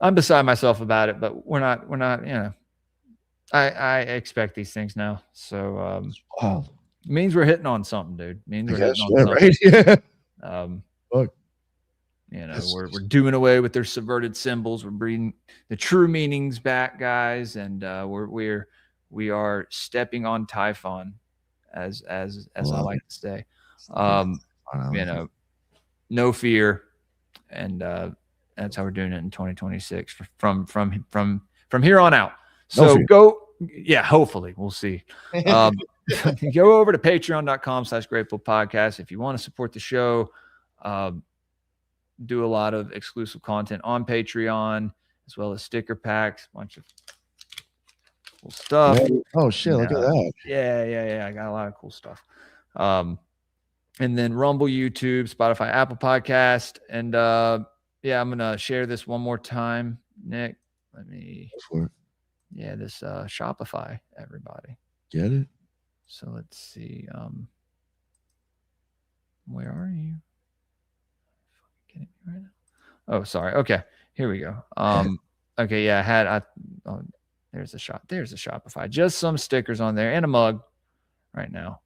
I'm beside myself about it, but we're not, you know, I expect these things now. So,
Wow.
Means we're hitting on something, dude. Means we're hitting on something.
Right? Yeah. Look.
You know, we're doing away with their subverted symbols. We're bringing the true meanings back, guys, and we are stepping on Typhon, as I like to say. You know, no fear, and that's how we're doing it in 2026 from here on out. So hopefully we'll see. Go over to patreon.com/greypilledpodcast if you want to support the show. Do a lot of exclusive content on Patreon, as well as sticker packs, a bunch of cool stuff.
Oh shit, look at that.
Yeah. I got a lot of cool stuff. And then Rumble, YouTube, Spotify, Apple Podcast. And I'm gonna share this one more time. Nick, let me this Shopify, everybody.
Get it?
So let's see. Where are you? Kidding me right now? Oh, sorry. Okay, here we go. Okay, yeah, there's a Shopify. Just some stickers on there and a mug right now.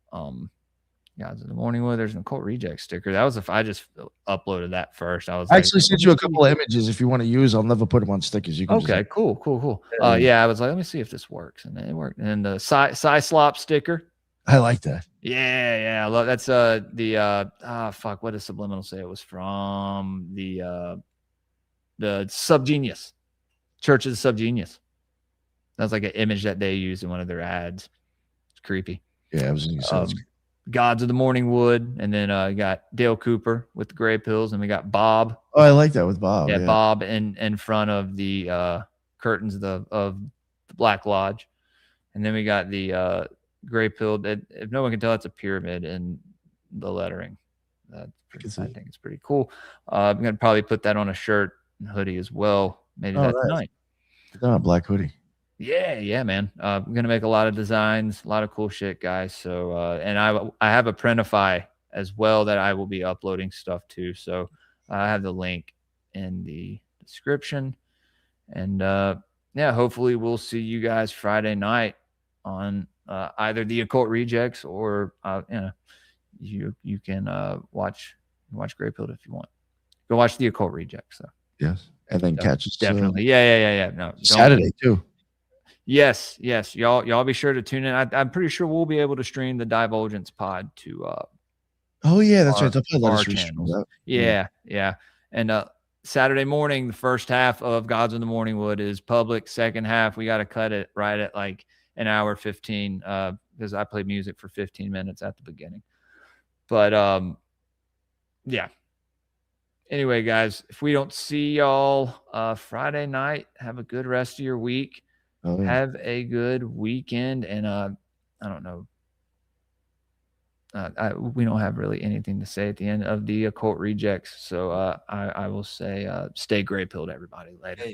Gods of the Morning Wood. There's an Occult Reject sticker. That was I just uploaded that first. I actually
sent you a couple of images if you want to use. I'll never put them on stickers. You can
cool. I was like, let me see if this works, and it worked. And the Slop sticker.
I like that.
Yeah, I love that's what does Subliminal say it was from? The Subgenius, Church of the Subgenius. That's like an image that they use in one of their ads. It's creepy.
Yeah, I was gonna say
Gods of the Morning Wood, and then got Dale Cooper with the gray pills, and we got Bob.
Oh, I like that with Bob.
Yeah, Bob in front of the curtains of the Black Lodge, and then we got the gray pill. If no one can tell, it's a pyramid in the lettering. I think it's pretty cool. I'm gonna probably put that on a shirt and hoodie as well. Maybe tonight.
A black hoodie.
Yeah, man. I'm gonna make a lot of designs, a lot of cool shit, guys. So and I have a Printify as well that I will be uploading stuff to. So I have the link in the description. And hopefully we'll see you guys Friday night on either the Occult Rejects or you can watch Grey Pilled if you want. Go watch the Occult Rejects though.
Yes, and then catch us
definitely. Yeah. No,
Saturday too.
Yes. Y'all be sure to tune in. I'm pretty sure we'll be able to stream the Divulgence pod to.
Oh yeah, that's right.
Our channels. Yeah. And Saturday morning, the first half of Gods in the Morning Wood is public. Second half, we got to cut it right at like an hour 15 because I play music for 15 minutes at the beginning. But yeah. Anyway, guys, if we don't see y'all Friday night, have a good rest of your week. Oh, yeah. Have a good weekend. And I don't know. We don't have really anything to say at the end of the Occult Rejects. So I will say stay gray pilled, everybody. Later.